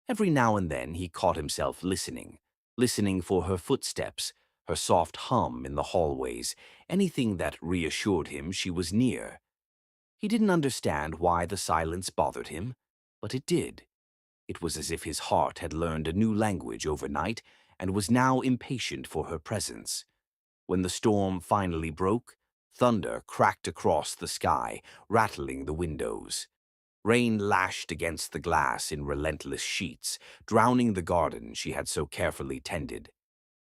Every now and then he caught himself listening for her footsteps, her soft hum in the hallways, anything that reassured him she was near. He didn't understand why the silence bothered him, but it did. It was as if his heart had learned a new language overnight and was now impatient for her presence. When the storm finally broke, thunder cracked across the sky, rattling the windows. Rain lashed against the glass in relentless sheets, drowning the garden she had so carefully tended.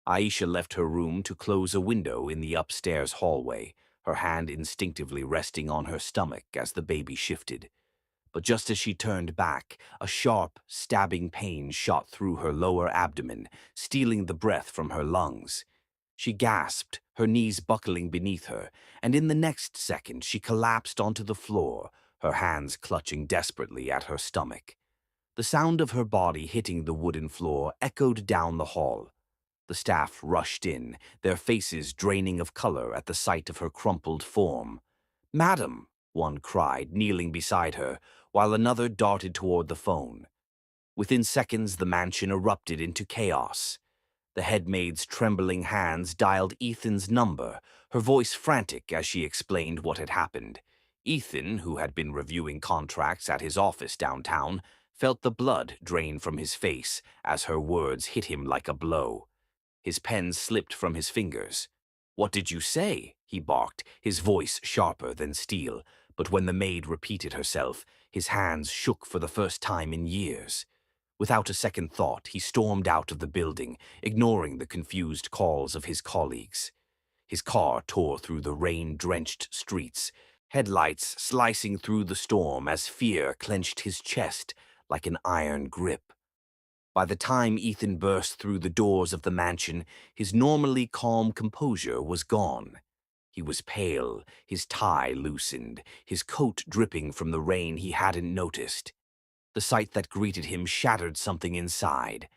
Aisha left her room to close a window in the upstairs hallway, her hand instinctively resting on her stomach as the baby shifted. But just as she turned back, a sharp, stabbing pain shot through her lower abdomen, stealing the breath from her lungs. She gasped, her knees buckling beneath her, and in the next second she collapsed onto the floor, her hands clutching desperately at her stomach. The sound of her body hitting the wooden floor echoed down the hall. The staff rushed in, their faces draining of color at the sight of her crumpled form. "Madam," one cried, kneeling beside her, while another darted toward the phone. Within seconds, the mansion erupted into chaos. The headmaid's trembling hands dialed Ethan's number, her voice frantic as she explained what had happened. Ethan, who had been reviewing contracts at his office downtown, felt the blood drain from his face as her words hit him like a blow. His pen slipped from his fingers. "What did you say?" he barked, his voice sharper than steel. But when the maid repeated herself, his hands shook for the first time in years. Without a second thought, he stormed out of the building, ignoring the confused calls of his colleagues. His car tore through the rain-drenched streets, headlights slicing through the storm as fear clenched his chest like an iron grip. By the time Ethan burst through the doors of the mansion, his normally calm composure was gone. He was pale, his tie loosened, his coat dripping from the rain he hadn't noticed. The sight that greeted him shattered something inside.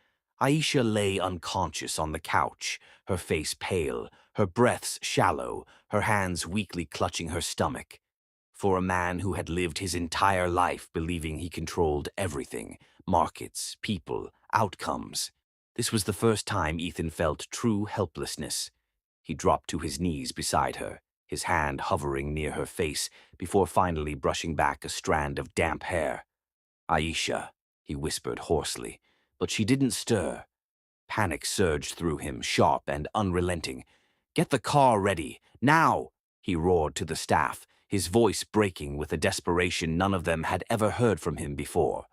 Aisha lay unconscious on the couch, her face pale, her breaths shallow, her hands weakly clutching her stomach. For a man who had lived his entire life believing he controlled everything, markets, people, outcomes, this was the first time Ethan felt true helplessness. He dropped to his knees beside her, his hand hovering near her face before finally brushing back a strand of damp hair. "Aisha," he whispered hoarsely, but she didn't stir. Panic surged through him, sharp and unrelenting. "Get the car ready, now!" he roared to the staff, his voice breaking with a desperation none of them had ever heard from him before.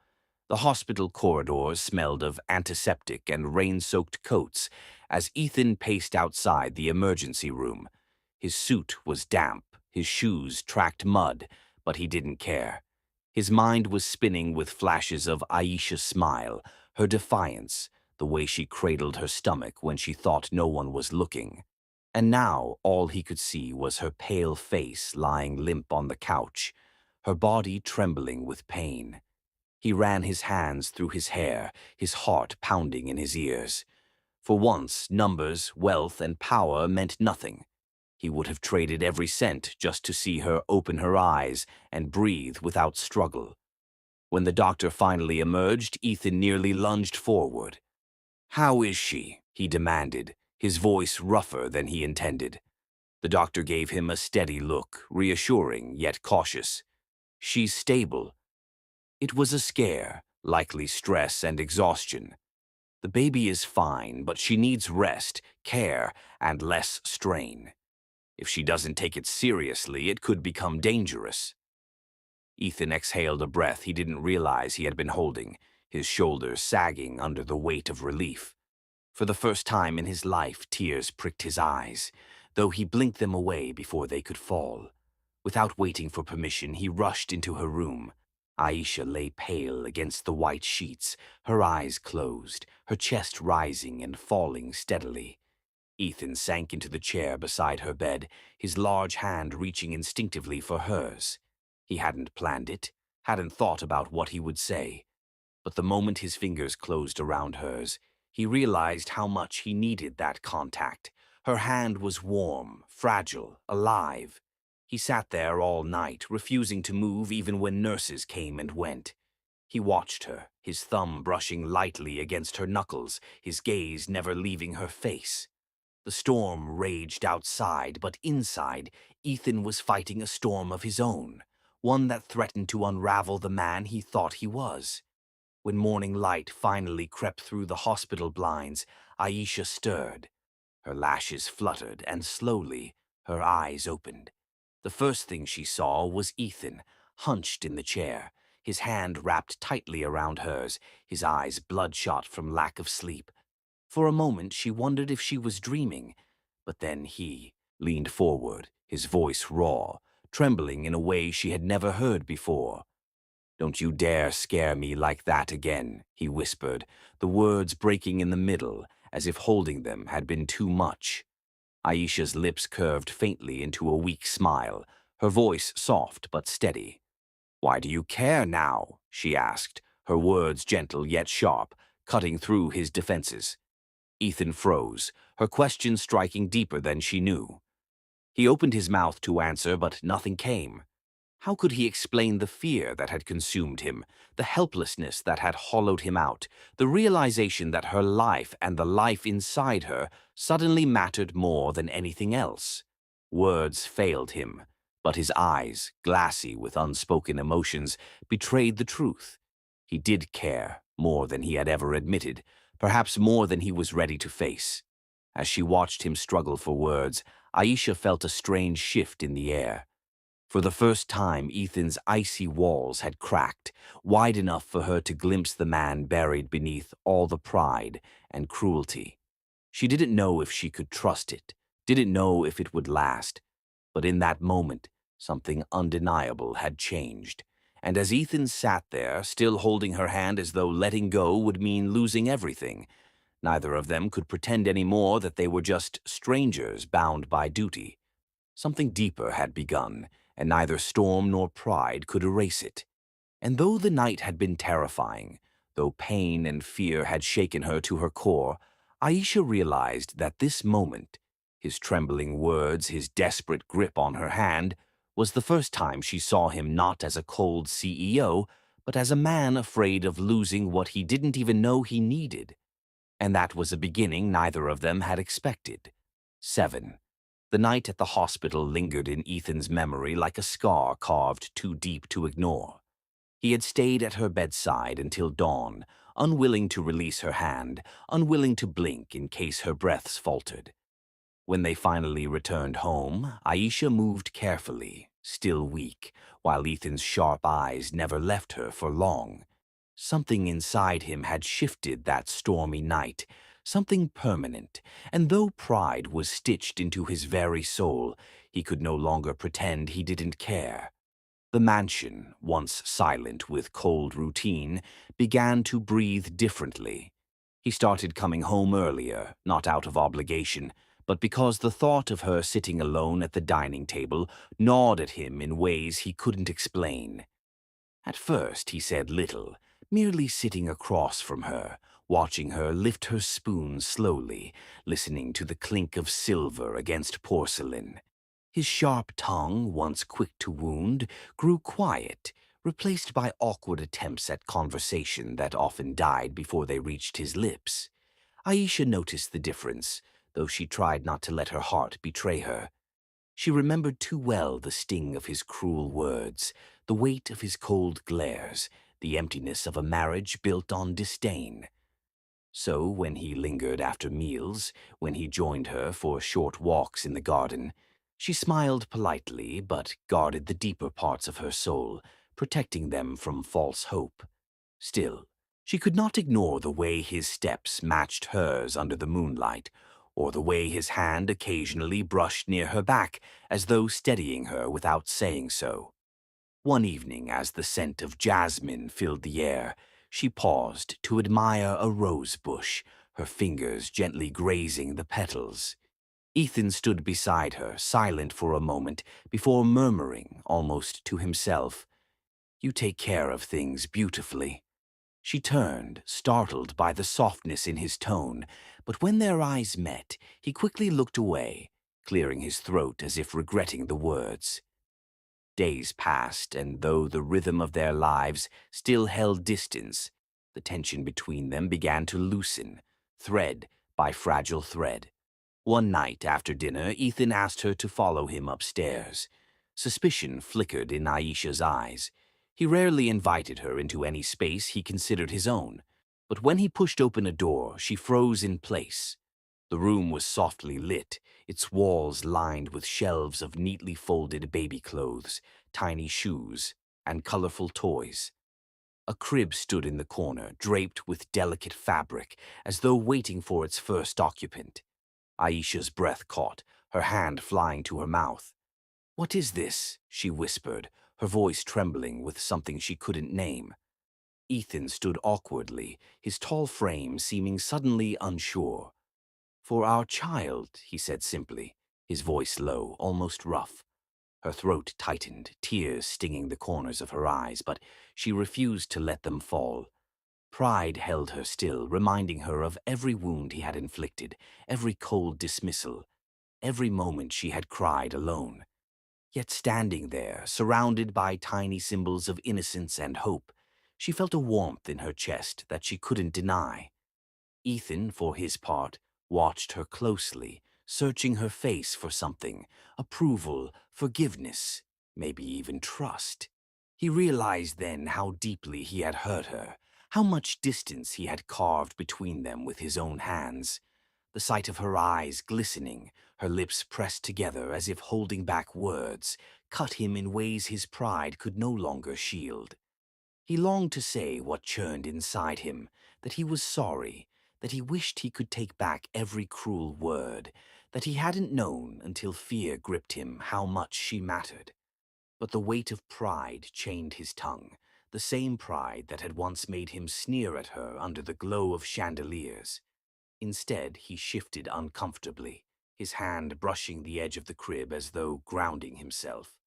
The hospital corridors smelled of antiseptic and rain-soaked coats as Ethan paced outside the emergency room. His suit was damp, his shoes tracked mud, but he didn't care. His mind was spinning with flashes of Aisha's smile, her defiance, the way she cradled her stomach when she thought no one was looking. And now all he could see was her pale face lying limp on the couch, her body trembling with pain. He ran his hands through his hair, his heart pounding in his ears. For once, numbers, wealth, and power meant nothing. He would have traded every cent just to see her open her eyes and breathe without struggle. When the doctor finally emerged, Ethan nearly lunged forward. "How is she?" he demanded, his voice rougher than he intended. The doctor gave him a steady look, reassuring yet cautious. "She's stable." It was a scare, likely stress and exhaustion. "The baby is fine, but she needs rest, care, and less strain. If she doesn't take it seriously, it could become dangerous." Ethan exhaled a breath he didn't realize he had been holding, his shoulders sagging under the weight of relief. For the first time in his life, tears pricked his eyes, though he blinked them away before they could fall. Without waiting for permission, he rushed into her room. Aisha lay pale against the white sheets, her eyes closed, her chest rising and falling steadily. Ethan sank into the chair beside her bed, his large hand reaching instinctively for hers. He hadn't planned it, hadn't thought about what he would say. But the moment his fingers closed around hers, he realized how much he needed that contact. Her hand was warm, fragile, alive. He sat there all night, refusing to move even when nurses came and went. He watched her, his thumb brushing lightly against her knuckles, his gaze never leaving her face. The storm raged outside, but inside, Ethan was fighting a storm of his own, one that threatened to unravel the man he thought he was. When morning light finally crept through the hospital blinds, Aisha stirred. Her lashes fluttered, and slowly, her eyes opened. The first thing she saw was Ethan, hunched in the chair, his hand wrapped tightly around hers, his eyes bloodshot from lack of sleep. For a moment, she wondered if she was dreaming, but then he leaned forward, his voice raw, trembling in a way she had never heard before. "Don't you dare scare me like that again," he whispered, the words breaking in the middle, as if holding them had been too much. Aisha's lips curved faintly into a weak smile, her voice soft but steady. "Why do you care now?" she asked, her words gentle yet sharp, cutting through his defenses. Ethan froze, her question striking deeper than she knew. He opened his mouth to answer, but nothing came. How could he explain the fear that had consumed him, the helplessness that had hollowed him out, the realization that her life and the life inside her suddenly mattered more than anything else? Words failed him, but his eyes, glassy with unspoken emotions, betrayed the truth. He did care, more than he had ever admitted, perhaps more than he was ready to face. As she watched him struggle for words, Aisha felt a strange shift in the air. For the first time, Ethan's icy walls had cracked, wide enough for her to glimpse the man buried beneath all the pride and cruelty. She didn't know if she could trust it, didn't know if it would last. But in that moment, something undeniable had changed. And as Ethan sat there, still holding her hand as though letting go would mean losing everything, neither of them could pretend any more that they were just strangers bound by duty. Something deeper had begun, and neither storm nor pride could erase it. And though the night had been terrifying, though pain and fear had shaken her to her core, Aisha realized that this moment, his trembling words, his desperate grip on her hand, was the first time she saw him not as a cold CEO, but as a man afraid of losing what he didn't even know he needed. And that was a beginning neither of them had expected. 7. The night at the hospital lingered in Ethan's memory like a scar carved too deep to ignore. He had stayed at her bedside until dawn, unwilling to release her hand, unwilling to blink in case her breaths faltered. When they finally returned home, Aisha moved carefully, still weak, while Ethan's sharp eyes never left her for long. Something inside him had shifted that stormy night, something permanent, and though pride was stitched into his very soul, he could no longer pretend he didn't care. The mansion, once silent with cold routine, began to breathe differently. He started coming home earlier, not out of obligation, but because the thought of her sitting alone at the dining table gnawed at him in ways he couldn't explain. At first he said little, merely sitting across from her, watching her lift her spoon slowly, listening to the clink of silver against porcelain. His sharp tongue, once quick to wound, grew quiet, replaced by awkward attempts at conversation that often died before they reached his lips. Aisha noticed the difference, though she tried not to let her heart betray her. She remembered too well the sting of his cruel words, the weight of his cold glares, the emptiness of a marriage built on disdain. So when he lingered after meals, when he joined her for short walks in the garden, she smiled politely but guarded the deeper parts of her soul, protecting them from false hope. Still, she could not ignore the way his steps matched hers under the moonlight, or the way his hand occasionally brushed near her back as though steadying her without saying so. One evening, as the scent of jasmine filled the air, she paused to admire a rose bush, her fingers gently grazing the petals. Ethan stood beside her, silent for a moment, before murmuring, almost to himself, "You take care of things beautifully." She turned, startled by the softness in his tone, but when their eyes met, he quickly looked away, clearing his throat as if regretting the words. Days passed, and though the rhythm of their lives still held distance, the tension between them began to loosen, thread by fragile thread. One night after dinner, Ethan asked her to follow him upstairs. Suspicion flickered in Aisha's eyes. He rarely invited her into any space he considered his own, but when he pushed open a door, she froze in place. The room was softly lit, its walls lined with shelves of neatly folded baby clothes, tiny shoes, and colorful toys. A crib stood in the corner, draped with delicate fabric, as though waiting for its first occupant. Aisha's breath caught, her hand flying to her mouth. "What is this?" she whispered, her voice trembling with something she couldn't name. Ethan stood awkwardly, his tall frame seeming suddenly unsure. "For our child," he said simply, his voice low, almost rough. Her throat tightened, tears stinging the corners of her eyes, but she refused to let them fall. Pride held her still, reminding her of every wound he had inflicted, every cold dismissal, every moment she had cried alone. Yet standing there, surrounded by tiny symbols of innocence and hope, she felt a warmth in her chest that she couldn't deny. Ethan, for his part, watched her closely, searching her face for something, approval, forgiveness, maybe even trust. He realized then how deeply he had hurt her, how much distance he had carved between them with his own hands. The sight of her eyes glistening, her lips pressed together as if holding back words, cut him in ways his pride could no longer shield. He longed to say what churned inside him, that he was sorry, that he wished he could take back every cruel word, that he hadn't known until fear gripped him how much she mattered. But the weight of pride chained his tongue, the same pride that had once made him sneer at her under the glow of chandeliers. Instead, he shifted uncomfortably, his hand brushing the edge of the crib as though grounding himself.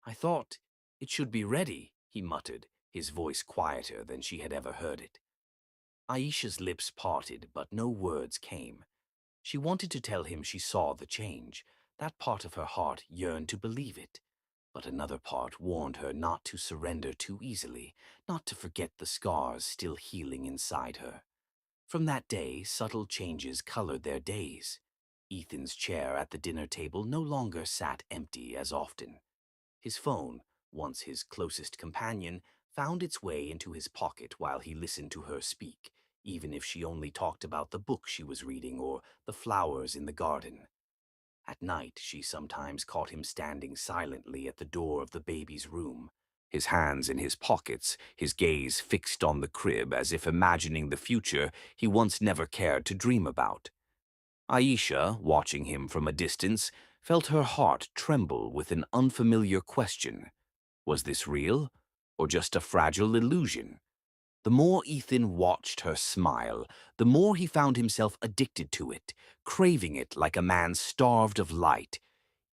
"I thought it should be ready," he muttered, his voice quieter than she had ever heard it. Aisha's lips parted, but no words came. She wanted to tell him she saw the change. That part of her heart yearned to believe it. But another part warned her not to surrender too easily, not to forget the scars still healing inside her. From that day, subtle changes colored their days. Ethan's chair at the dinner table no longer sat empty as often. His phone, once his closest companion, found its way into his pocket while he listened to her speak, even if she only talked about the book she was reading or the flowers in the garden. At night, she sometimes caught him standing silently at the door of the baby's room, his hands in his pockets, his gaze fixed on the crib as if imagining the future he once never cared to dream about. Aisha, watching him from a distance, felt her heart tremble with an unfamiliar question. Was this real, or just a fragile illusion? The more Ethan watched her smile, the more he found himself addicted to it, craving it like a man starved of light.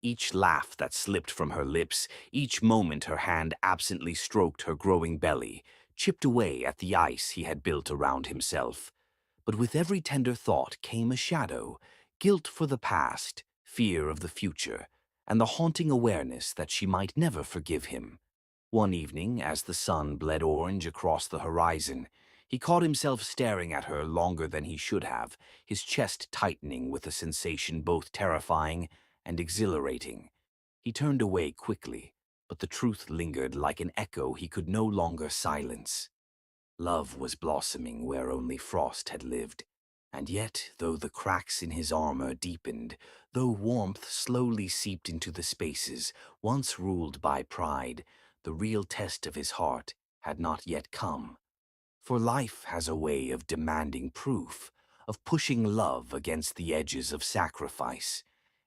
Each laugh that slipped from her lips, each moment her hand absently stroked her growing belly, chipped away at the ice he had built around himself. But with every tender thought came a shadow, guilt for the past, fear of the future, and the haunting awareness that she might never forgive him. One evening, as the sun bled orange across the horizon, he caught himself staring at her longer than he should have, his chest tightening with a sensation both terrifying and exhilarating. He turned away quickly, but the truth lingered like an echo he could no longer silence. Love was blossoming where only frost had lived. And yet, though the cracks in his armor deepened, though warmth slowly seeped into the spaces once ruled by pride, the real test of his heart had not yet come. For life has a way of demanding proof, of pushing love against the edges of sacrifice.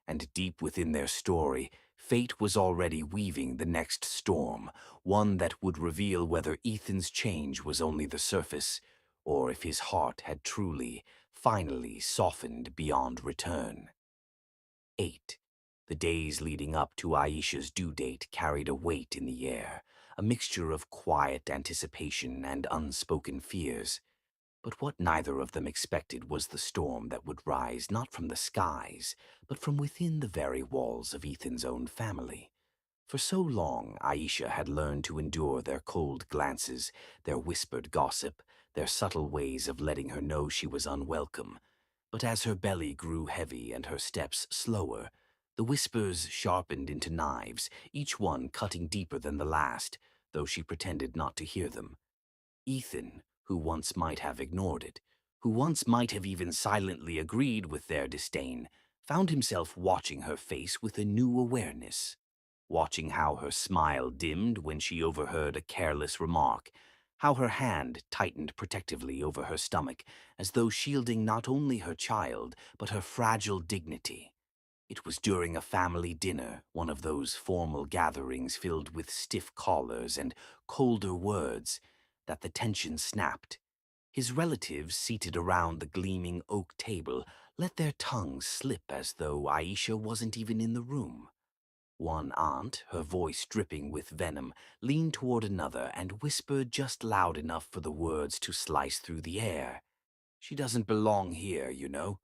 And deep within their story, fate was already weaving the next storm, one that would reveal whether Ethan's change was only the surface, or if his heart had truly, finally softened beyond return. 8. The days leading up to Aisha's due date carried a weight in the air, a mixture of quiet anticipation and unspoken fears. But what neither of them expected was the storm that would rise not from the skies, but from within the very walls of Ethan's own family. For so long, Aisha had learned to endure their cold glances, their whispered gossip, their subtle ways of letting her know she was unwelcome. But as her belly grew heavy and her steps slower, the whispers sharpened into knives, each one cutting deeper than the last, though she pretended not to hear them. Ethan, who once might have ignored it, who once might have even silently agreed with their disdain, found himself watching her face with a new awareness, watching how her smile dimmed when she overheard a careless remark, how her hand tightened protectively over her stomach, as though shielding not only her child, but her fragile dignity. It was during a family dinner, one of those formal gatherings filled with stiff collars and colder words, that the tension snapped. His relatives, seated around the gleaming oak table, let their tongues slip as though Aisha wasn't even in the room. One aunt, her voice dripping with venom, leaned toward another and whispered just loud enough for the words to slice through the air. "She doesn't belong here, you know.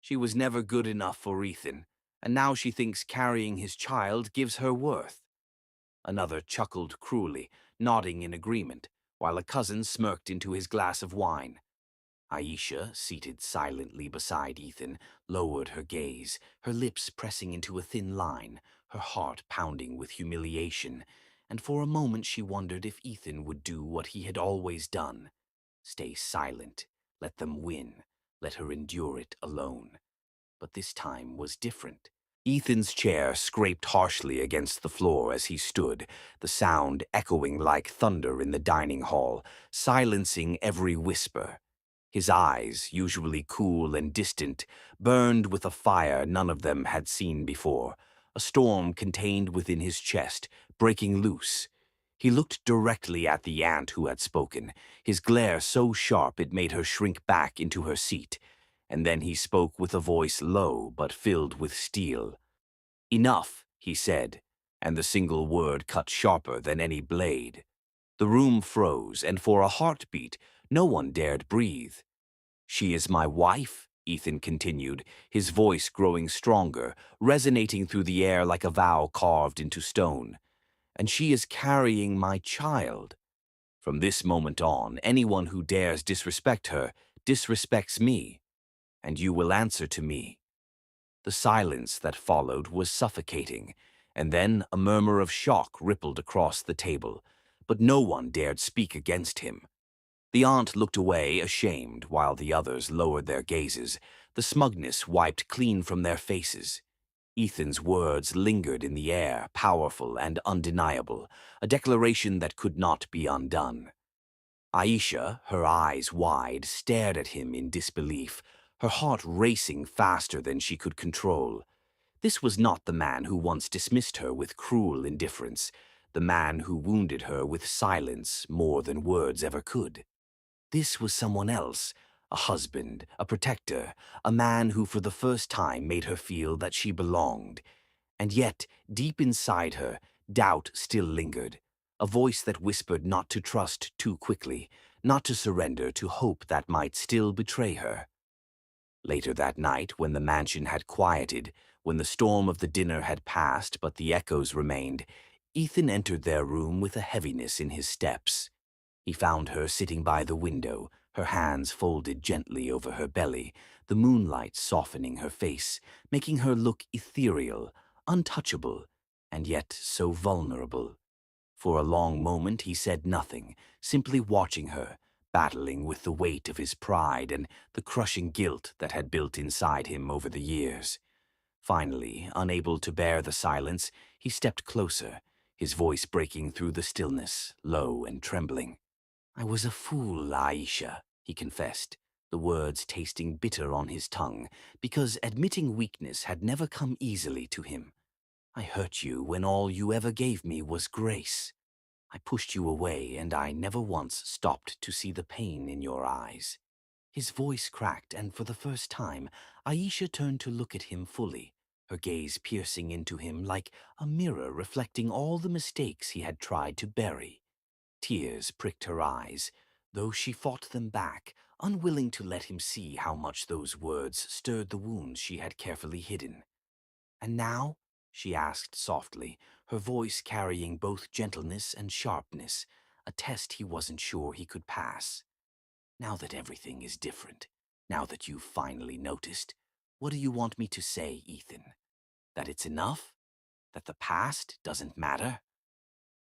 She was never good enough for Ethan, and now she thinks carrying his child gives her worth." Another chuckled cruelly, nodding in agreement, while a cousin smirked into his glass of wine. Aisha, seated silently beside Ethan, lowered her gaze, her lips pressing into a thin line, her heart pounding with humiliation, and for a moment she wondered if Ethan would do what he had always done. Stay silent, let them win, let her endure it alone. But this time was different. Ethan's chair scraped harshly against the floor as he stood, the sound echoing like thunder in the dining hall, silencing every whisper. His eyes, usually cool and distant, burned with a fire none of them had seen before, a storm contained within his chest, breaking loose. He looked directly at the aunt who had spoken, his glare so sharp it made her shrink back into her seat, and then he spoke with a voice low but filled with steel. "Enough," he said, and the single word cut sharper than any blade. The room froze, and for a heartbeat, no one dared breathe. "She is my wife," Ethan continued, his voice growing stronger, resonating through the air like a vow carved into stone. "And she is carrying my child. From this moment on, anyone who dares disrespect her disrespects me, and you will answer to me." The silence that followed was suffocating, and then a murmur of shock rippled across the table, but no one dared speak against him. The aunt looked away, ashamed, while the others lowered their gazes, the smugness wiped clean from their faces. Ethan's words lingered in the air, powerful and undeniable, a declaration that could not be undone. Aisha, her eyes wide, stared at him in disbelief, her heart racing faster than she could control. This was not the man who once dismissed her with cruel indifference, the man who wounded her with silence more than words ever could. This was someone else, a husband, a protector, a man who for the first time made her feel that she belonged. And yet, deep inside her, doubt still lingered, a voice that whispered not to trust too quickly, not to surrender to hope that might still betray her. Later that night, when the mansion had quieted, When the storm of the dinner had passed but the echoes remained, Ethan entered their room with a heaviness in his steps. He found her sitting by the window, her hands folded gently over her belly, the moonlight softening her face, making her look ethereal, untouchable, and yet so vulnerable. For a long moment he said nothing, simply watching her, battling with the weight of his pride and the crushing guilt that had built inside him over the years. Finally, unable to bear the silence, he stepped closer, his voice breaking through the stillness, low and trembling. "I was a fool, Aisha," he confessed, the words tasting bitter on his tongue, because admitting weakness had never come easily to him. "I hurt you when all you ever gave me was grace. I pushed you away, and I never once stopped to see the pain in your eyes." His voice cracked, and for the first time, Aisha turned to look at him fully, her gaze piercing into him like a mirror reflecting all the mistakes he had tried to bury. Tears pricked her eyes, though she fought them back, unwilling to let him see how much those words stirred the wounds she had carefully hidden. "And now?" she asked softly, her voice carrying both gentleness and sharpness, a test he wasn't sure he could pass. "Now that everything is different, now that you've finally noticed, what do you want me to say, Ethan? That it's enough? That the past doesn't matter?"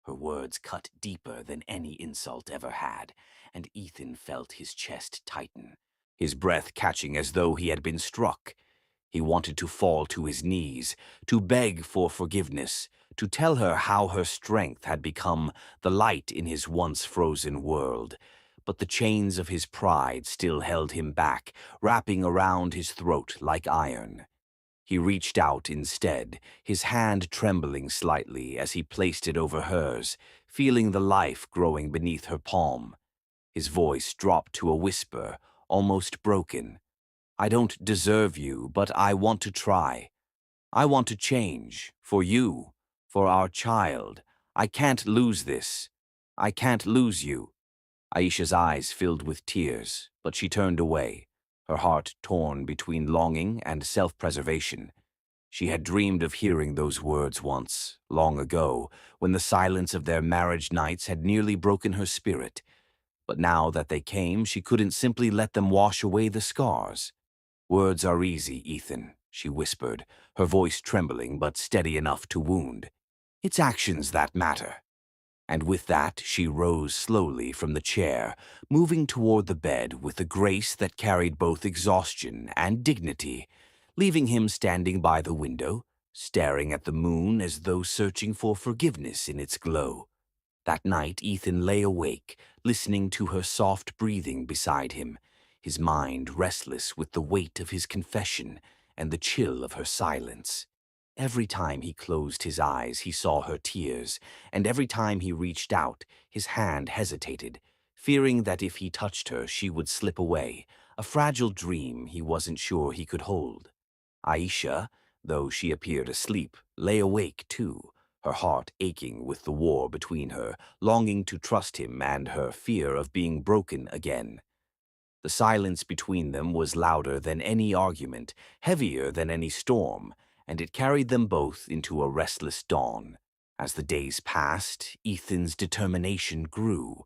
Her words cut deeper than any insult ever had, and Ethan felt his chest tighten, his breath catching as though he had been struck. He wanted to fall to his knees, to beg for forgiveness, to tell her how her strength had become the light in his once frozen world. But the chains of his pride still held him back, wrapping around his throat like iron. He reached out instead, his hand trembling slightly as he placed it over hers, feeling the life growing beneath her palm. His voice dropped to a whisper, almost broken. "I don't deserve you, but I want to try. I want to change, for you, for our child. I can't lose this. I can't lose you." Aisha's eyes filled with tears, but she turned away, her heart torn between longing and self-preservation. She had dreamed of hearing those words once, long ago, when the silence of their marriage nights had nearly broken her spirit. But now that they came, she couldn't simply let them wash away the scars. "Words are easy, Ethan," she whispered, her voice trembling but steady enough to wound. "It's actions that matter." And with that, she rose slowly from the chair, moving toward the bed with a grace that carried both exhaustion and dignity, leaving him standing by the window, staring at the moon as though searching for forgiveness in its glow. That night, Ethan lay awake, listening to her soft breathing beside him, his mind restless with the weight of his confession and the chill of her silence. Every time he closed his eyes, he saw her tears, and every time he reached out, his hand hesitated, fearing that if he touched her, she would slip away, a fragile dream he wasn't sure he could hold. Aisha, though she appeared asleep, lay awake too, her heart aching with the war between her, longing to trust him and her fear of being broken again. The silence between them was louder than any argument, heavier than any storm, and it carried them both into a restless dawn. As the days passed, Ethan's determination grew.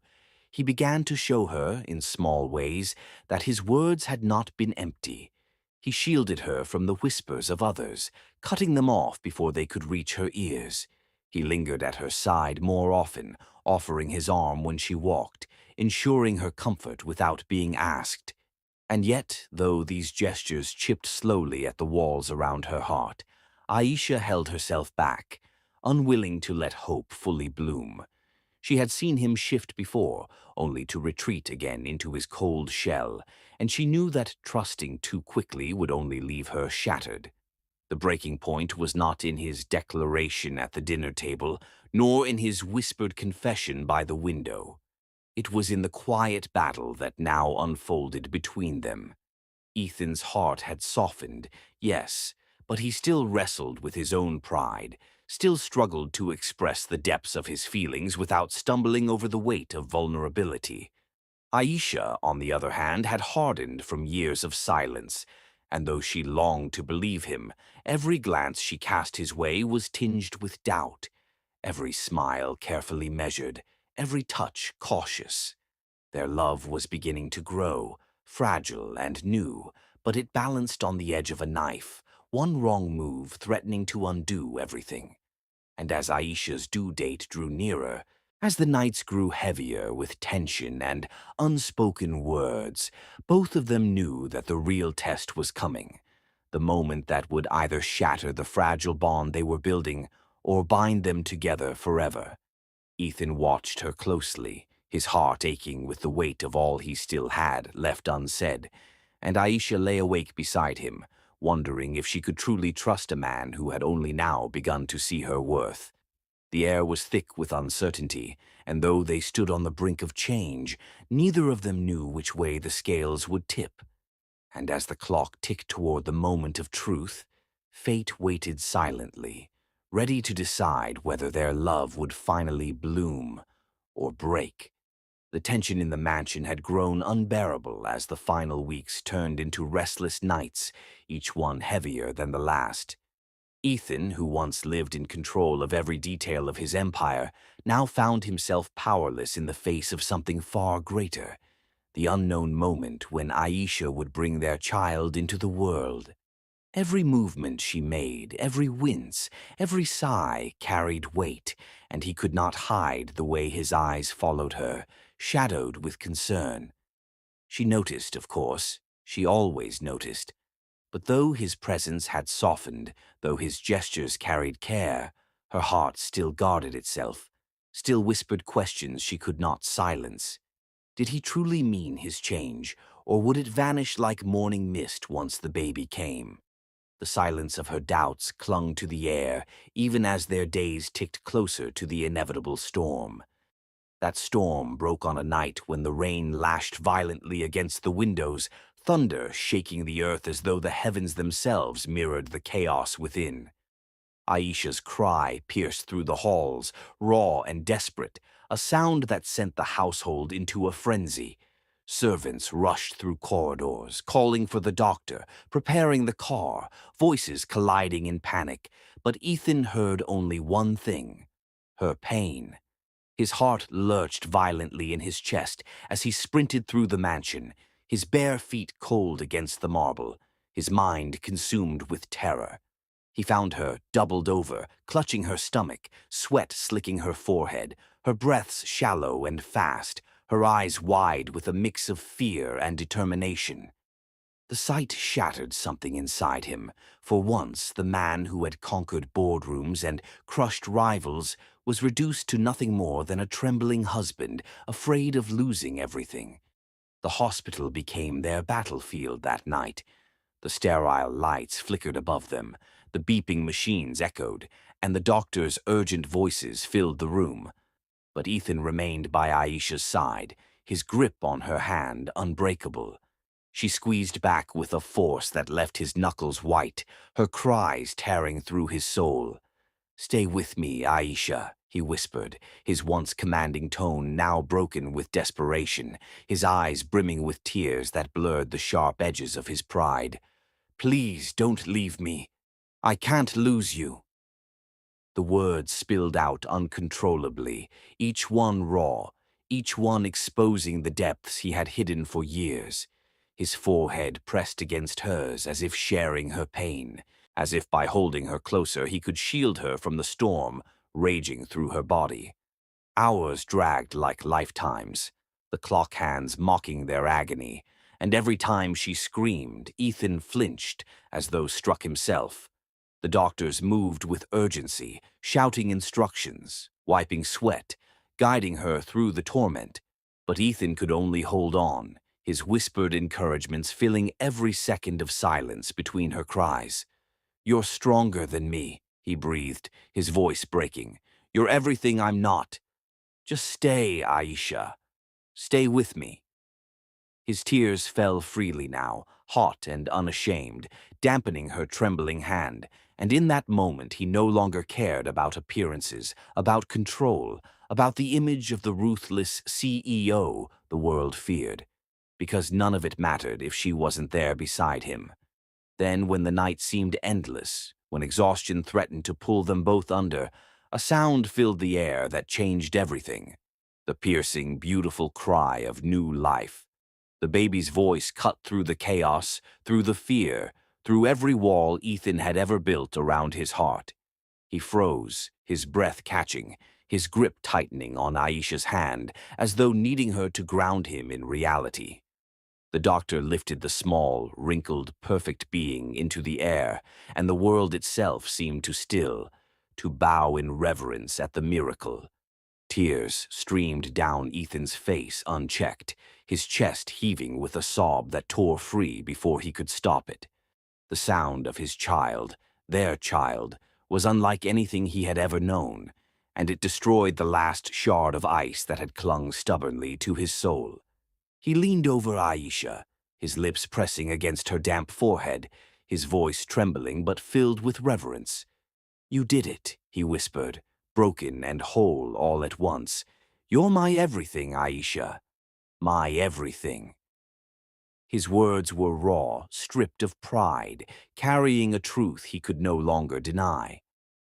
He began to show her, in small ways, that his words had not been empty. He shielded her from the whispers of others, cutting them off before they could reach her ears. He lingered at her side more often, offering his arm when she walked, ensuring her comfort without being asked. And yet, though these gestures chipped slowly at the walls around her heart, Aisha held herself back, unwilling to let hope fully bloom. She had seen him shift before, only to retreat again into his cold shell, and she knew that trusting too quickly would only leave her shattered. The breaking point was not in his declaration at the dinner table, nor in his whispered confession by the window. It was in the quiet battle that now unfolded between them. Ethan's heart had softened, yes, but he still wrestled with his own pride, still struggled to express the depths of his feelings without stumbling over the weight of vulnerability. Aisha, on the other hand, had hardened from years of silence, And though she longed to believe him, every glance she cast his way was tinged with doubt, every smile carefully measured, every touch cautious. Their love was beginning to grow, fragile and new, but it balanced on the edge of a knife, one wrong move threatening to undo everything. And as Aisha's due date drew nearer, as the nights grew heavier with tension and unspoken words, both of them knew that the real test was coming, the moment that would either shatter the fragile bond they were building or bind them together forever. Ethan watched her closely, his heart aching with the weight of all he still had left unsaid, and Aisha lay awake beside him, wondering if she could truly trust a man who had only now begun to see her worth. The air was thick with uncertainty, and though they stood on the brink of change, neither of them knew which way the scales would tip. And as the clock ticked toward the moment of truth, fate waited silently, ready to decide whether their love would finally bloom or break. The tension in the mansion had grown unbearable as the final weeks turned into restless nights, each one heavier than the last. Ethan, who once lived in control of every detail of his empire, now found himself powerless in the face of something far greater, the unknown moment when Aisha would bring their child into the world. Every movement she made, every wince, every sigh carried weight, and he could not hide the way his eyes followed her, shadowed with concern. She noticed, of course, she always noticed, but though his presence had softened, though his gestures carried care, her heart still guarded itself, still whispered questions she could not silence. Did he truly mean his change, or would it vanish like morning mist once the baby came? The silence of her doubts clung to the air, even as their days ticked closer to the inevitable storm. That storm broke on a night when the rain lashed violently against the windows, thunder shaking the earth as though the heavens themselves mirrored the chaos within. Aisha's cry pierced through the halls, raw and desperate, a sound that sent the household into a frenzy. Servants rushed through corridors, calling for the doctor, preparing the car, voices colliding in panic, but Ethan heard only one thing: her pain. His heart lurched violently in his chest as he sprinted through the mansion, his bare feet cold against the marble, his mind consumed with terror. He found her doubled over, clutching her stomach, sweat slicking her forehead, her breaths shallow and fast, her eyes wide with a mix of fear and determination. The sight shattered something inside him. For once, the man who had conquered boardrooms and crushed rivals was reduced to nothing more than a trembling husband, afraid of losing everything. The hospital became their battlefield that night. The sterile lights flickered above them, the beeping machines echoed, and the doctor's urgent voices filled the room. But Ethan remained by Aisha's side, his grip on her hand unbreakable. She squeezed back with a force that left his knuckles white, her cries tearing through his soul. "Stay with me, Aisha," he whispered, his once commanding tone now broken with desperation, his eyes brimming with tears that blurred the sharp edges of his pride. "Please don't leave me. I can't lose you." The words spilled out uncontrollably, each one raw, each one exposing the depths he had hidden for years. His forehead pressed against hers as if sharing her pain, as if by holding her closer he could shield her from the storm raging through her body. Hours dragged like lifetimes, the clock hands mocking their agony, and every time she screamed, Ethan flinched as though struck himself. The doctors moved with urgency, shouting instructions, wiping sweat, guiding her through the torment. But Ethan could only hold on, his whispered encouragements filling every second of silence between her cries. "You're stronger than me," he breathed, his voice breaking. "You're everything I'm not. Just stay, Aisha. Stay with me." His tears fell freely now, hot and unashamed, dampening her trembling hand, and in that moment he no longer cared about appearances, about control, about the image of the ruthless CEO the world feared, because none of it mattered if she wasn't there beside him. Then, when the night seemed endless, when exhaustion threatened to pull them both under, a sound filled the air that changed everything. The piercing, beautiful cry of new life. The baby's voice cut through the chaos, through the fear, through every wall Ethan had ever built around his heart. He froze, his breath catching, his grip tightening on Aisha's hand, as though needing her to ground him in reality. The doctor lifted the small, wrinkled, perfect being into the air, and the world itself seemed to still, to bow in reverence at the miracle. Tears streamed down Ethan's face unchecked, his chest heaving with a sob that tore free before he could stop it. The sound of his child, their child, was unlike anything he had ever known, and it destroyed the last shard of ice that had clung stubbornly to his soul. He leaned over Aisha, his lips pressing against her damp forehead, his voice trembling but filled with reverence. "You did it," he whispered, broken and whole all at once. "You're my everything, Aisha. My everything." His words were raw, stripped of pride, carrying a truth he could no longer deny.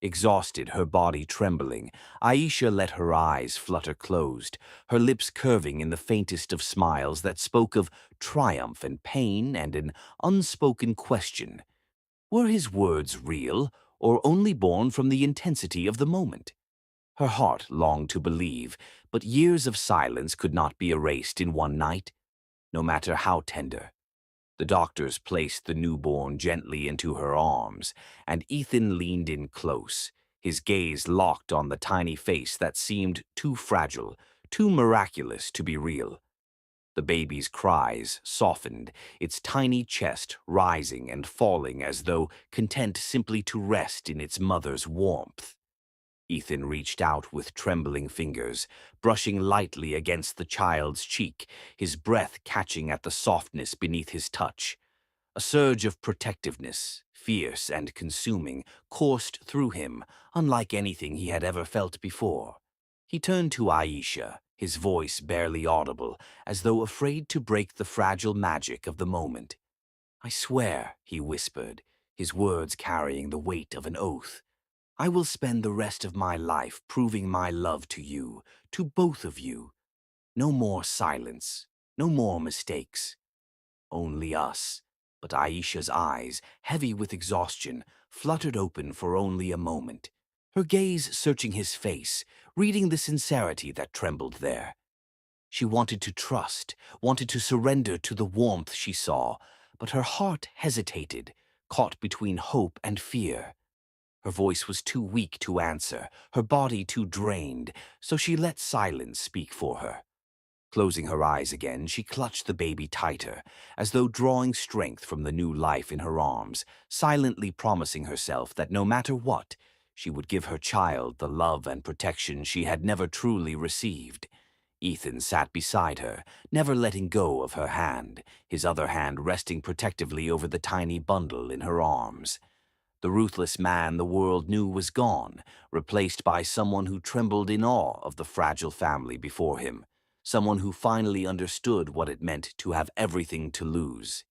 Exhausted, her body trembling, Aisha let her eyes flutter closed, her lips curving in the faintest of smiles that spoke of triumph and pain and an unspoken question. Were his words real, or only born from the intensity of the moment? Her heart longed to believe, but years of silence could not be erased in one night, no matter how tender. The doctors placed the newborn gently into her arms, and Ethan leaned in close, his gaze locked on the tiny face that seemed too fragile, too miraculous to be real. The baby's cries softened, its tiny chest rising and falling as though content simply to rest in its mother's warmth. Ethan reached out with trembling fingers, brushing lightly against the child's cheek, his breath catching at the softness beneath his touch. A surge of protectiveness, fierce and consuming, coursed through him, unlike anything he had ever felt before. He turned to Aisha, his voice barely audible, as though afraid to break the fragile magic of the moment. "I swear," he whispered, his words carrying the weight of an oath, "I will spend the rest of my life proving my love to you, to both of you. No more silence, no more mistakes. Only us." But Aisha's eyes, heavy with exhaustion, fluttered open for only a moment, her gaze searching his face, reading the sincerity that trembled there. She wanted to trust, wanted to surrender to the warmth she saw, but her heart hesitated, caught between hope and fear. Her voice was too weak to answer, her body too drained, so she let silence speak for her. Closing her eyes again, she clutched the baby tighter, as though drawing strength from the new life in her arms, silently promising herself that no matter what, she would give her child the love and protection she had never truly received. Ethan sat beside her, never letting go of her hand, his other hand resting protectively over the tiny bundle in her arms. The ruthless man the world knew was gone, replaced by someone who trembled in awe of the fragile family before him, someone who finally understood what it meant to have everything to lose.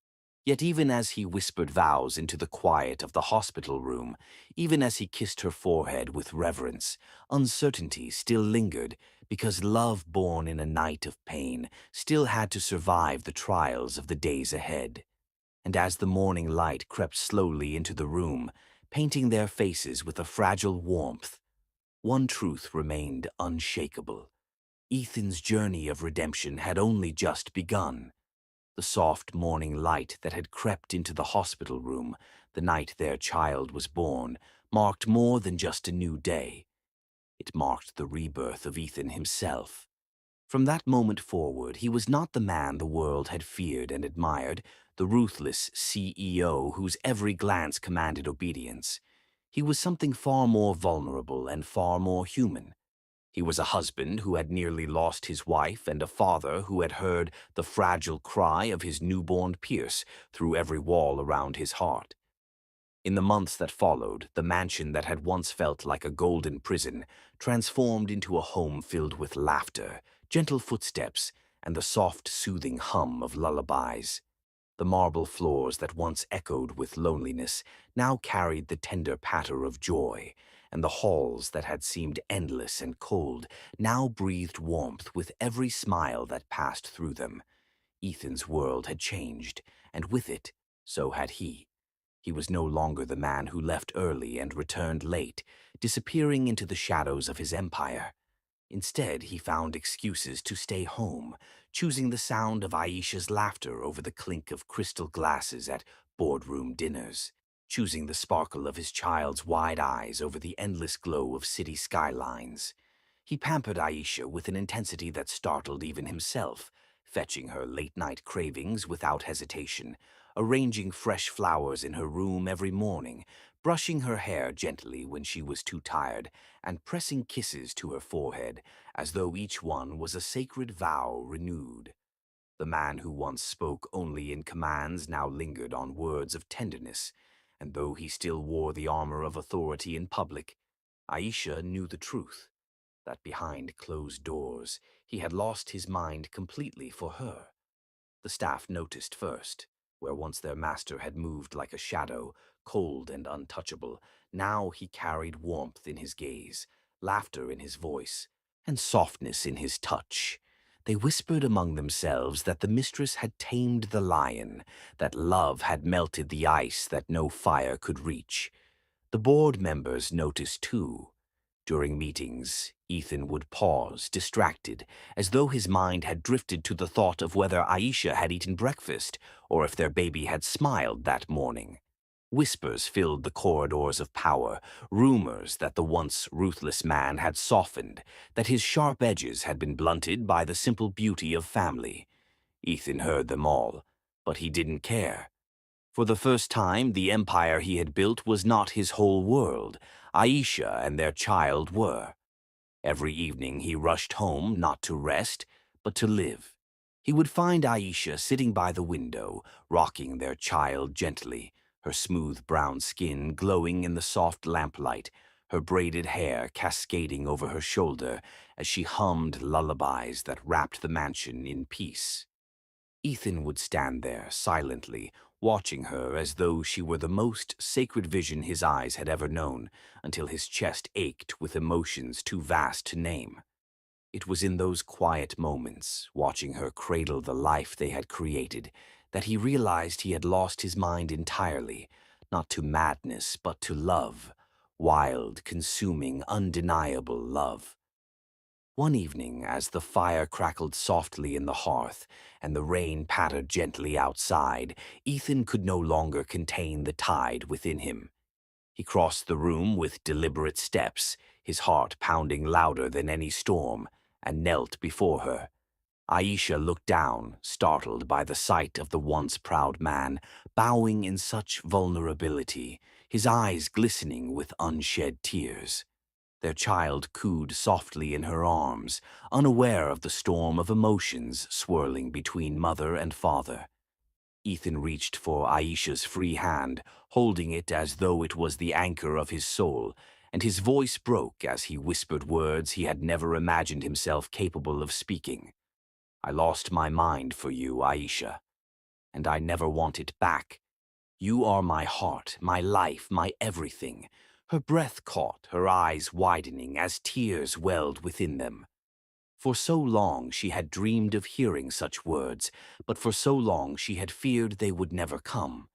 Yet even as he whispered vows into the quiet of the hospital room, even as he kissed her forehead with reverence, uncertainty still lingered, because love born in a night of pain still had to survive the trials of the days ahead. And as the morning light crept slowly into the room, painting their faces with a fragile warmth, one truth remained unshakable. Ethan's journey of redemption had only just begun. The soft morning light that had crept into the hospital room the night their child was born marked more than just a new day. It marked the rebirth of Ethan himself. From that moment forward, he was not the man the world had feared and admired, the ruthless CEO whose every glance commanded obedience. He was something far more vulnerable and far more human. He was a husband who had nearly lost his wife and a father who had heard the fragile cry of his newborn pierce through every wall around his heart. In the months that followed, the mansion that had once felt like a golden prison transformed into a home filled with laughter, gentle footsteps, and the soft, soothing hum of lullabies. The marble floors that once echoed with loneliness now carried the tender patter of joy, and the halls that had seemed endless and cold now breathed warmth with every smile that passed through them. Ethan's world had changed, and with it, so had he. He was no longer the man who left early and returned late, disappearing into the shadows of his empire. Instead, he found excuses to stay home, choosing the sound of Aisha's laughter over the clink of crystal glasses at boardroom dinners, choosing the sparkle of his child's wide eyes over the endless glow of city skylines. He pampered Aisha with an intensity that startled even himself, fetching her late-night cravings without hesitation, arranging fresh flowers in her room every morning, brushing her hair gently when she was too tired, and pressing kisses to her forehead as though each one was a sacred vow renewed. The man who once spoke only in commands now lingered on words of tenderness, and though he still wore the armor of authority in public, Aisha knew the truth, that behind closed doors he had lost his mind completely for her. The staff noticed first, where once their master had moved like a shadow, cold and untouchable. Now he carried warmth in his gaze, laughter in his voice, and softness in his touch. They whispered among themselves that the mistress had tamed the lion, that love had melted the ice that no fire could reach. The board members noticed too. During meetings, Ethan would pause, distracted, as though his mind had drifted to the thought of whether Aisha had eaten breakfast or if their baby had smiled that morning. Whispers filled the corridors of power, rumors that the once ruthless man had softened, that his sharp edges had been blunted by the simple beauty of family. Ethan heard them all, but he didn't care. For the first time, the empire he had built was not his whole world. Aisha and their child were. Every evening he rushed home not to rest, but to live. He would find Aisha sitting by the window, rocking their child gently, her smooth brown skin glowing in the soft lamplight, her braided hair cascading over her shoulder as she hummed lullabies that wrapped the mansion in peace. Ethan would stand there silently, watching her as though she were the most sacred vision his eyes had ever known, until his chest ached with emotions too vast to name. It was in those quiet moments, watching her cradle the life they had created, that he realized he had lost his mind entirely, not to madness, but to love, wild, consuming, undeniable love. One evening, as the fire crackled softly in the hearth and the rain pattered gently outside, Ethan could no longer contain the tide within him. He crossed the room with deliberate steps, his heart pounding louder than any storm, and knelt before her. Aisha looked down, startled by the sight of the once proud man, bowing in such vulnerability, his eyes glistening with unshed tears. Their child cooed softly in her arms, unaware of the storm of emotions swirling between mother and father. Ethan reached for Aisha's free hand, holding it as though it was the anchor of his soul, and his voice broke as he whispered words he had never imagined himself capable of speaking. "I lost my mind for you, Aisha, and I never want it back. You are my heart, my life, my everything." Her breath caught, her eyes widening as tears welled within them. For so long she had dreamed of hearing such words, but for so long she had feared they would never come.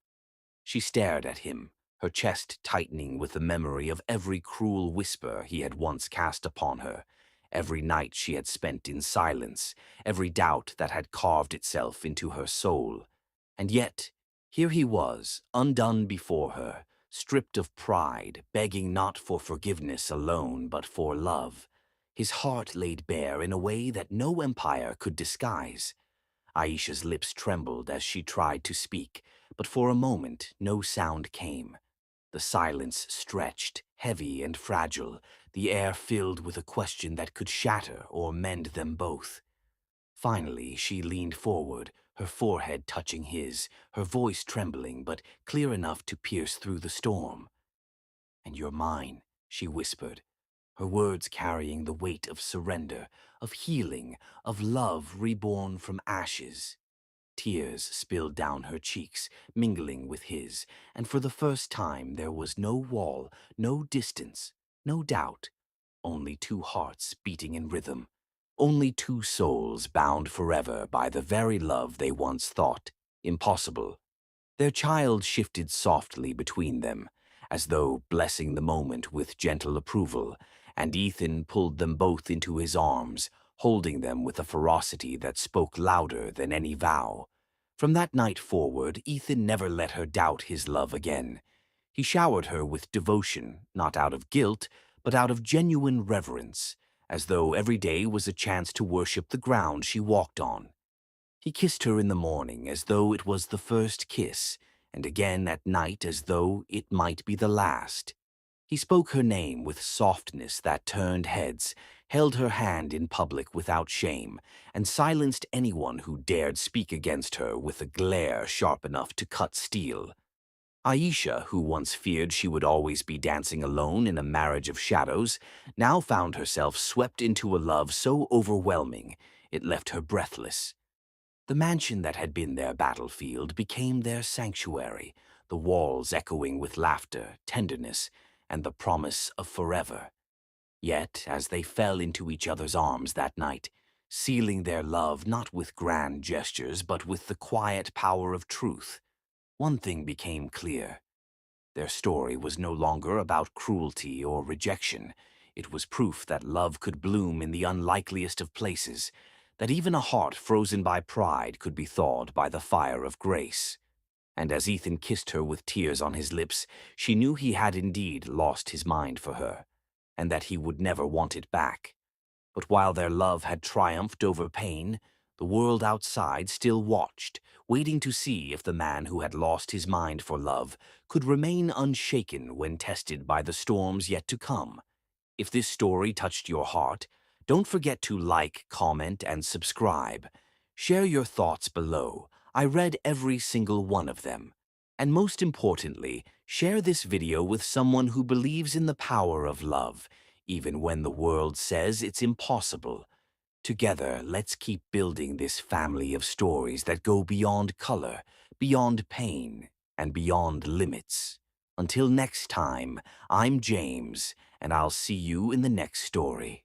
She stared at him, her chest tightening with the memory of every cruel whisper he had once cast upon her, every night she had spent in silence, every doubt that had carved itself into her soul. And yet, here he was, undone before her, stripped of pride, begging not for forgiveness alone, but for love. His heart laid bare in a way that no empire could disguise. Aisha's lips trembled as she tried to speak, but for a moment no sound came. The silence stretched, heavy and fragile, the air filled with a question that could shatter or mend them both. Finally, she leaned forward, her forehead touching his, her voice trembling but clear enough to pierce through the storm. "And you're mine," she whispered, her words carrying the weight of surrender, of healing, of love reborn from ashes. Tears spilled down her cheeks, mingling with his, and for the first time there was no wall, no distance, no doubt, only two hearts beating in rhythm, only two souls bound forever by the very love they once thought impossible. Their child shifted softly between them, as though blessing the moment with gentle approval, and Ethan pulled them both into his arms, holding them with a ferocity that spoke louder than any vow. From that night forward, Ethan never let her doubt his love again. He showered her with devotion, not out of guilt, but out of genuine reverence, as though every day was a chance to worship the ground she walked on. He kissed her in the morning as though it was the first kiss, and again at night as though it might be the last. He spoke her name with softness that turned heads, held her hand in public without shame, and silenced anyone who dared speak against her with a glare sharp enough to cut steel. Aisha, who once feared she would always be dancing alone in a marriage of shadows, now found herself swept into a love so overwhelming it left her breathless. The mansion that had been their battlefield became their sanctuary, the walls echoing with laughter, tenderness, and the promise of forever. Yet, as they fell into each other's arms that night, sealing their love not with grand gestures but with the quiet power of truth, one thing became clear. Their story was no longer about cruelty or rejection. It was proof that love could bloom in the unlikeliest of places, that even a heart frozen by pride could be thawed by the fire of grace. And as Ethan kissed her with tears on his lips, she knew he had indeed lost his mind for her, and that he would never want it back. But while their love had triumphed over pain, the world outside still watched, waiting to see if the man who had lost his mind for love could remain unshaken when tested by the storms yet to come. If this story touched your heart, don't forget to like, comment, and subscribe. Share your thoughts below. I read every single one of them. And most importantly, share this video with someone who believes in the power of love, even when the world says it's impossible. Together, let's keep building this family of stories that go beyond color, beyond pain, and beyond limits. Until next time, I'm James, and I'll see you in the next story.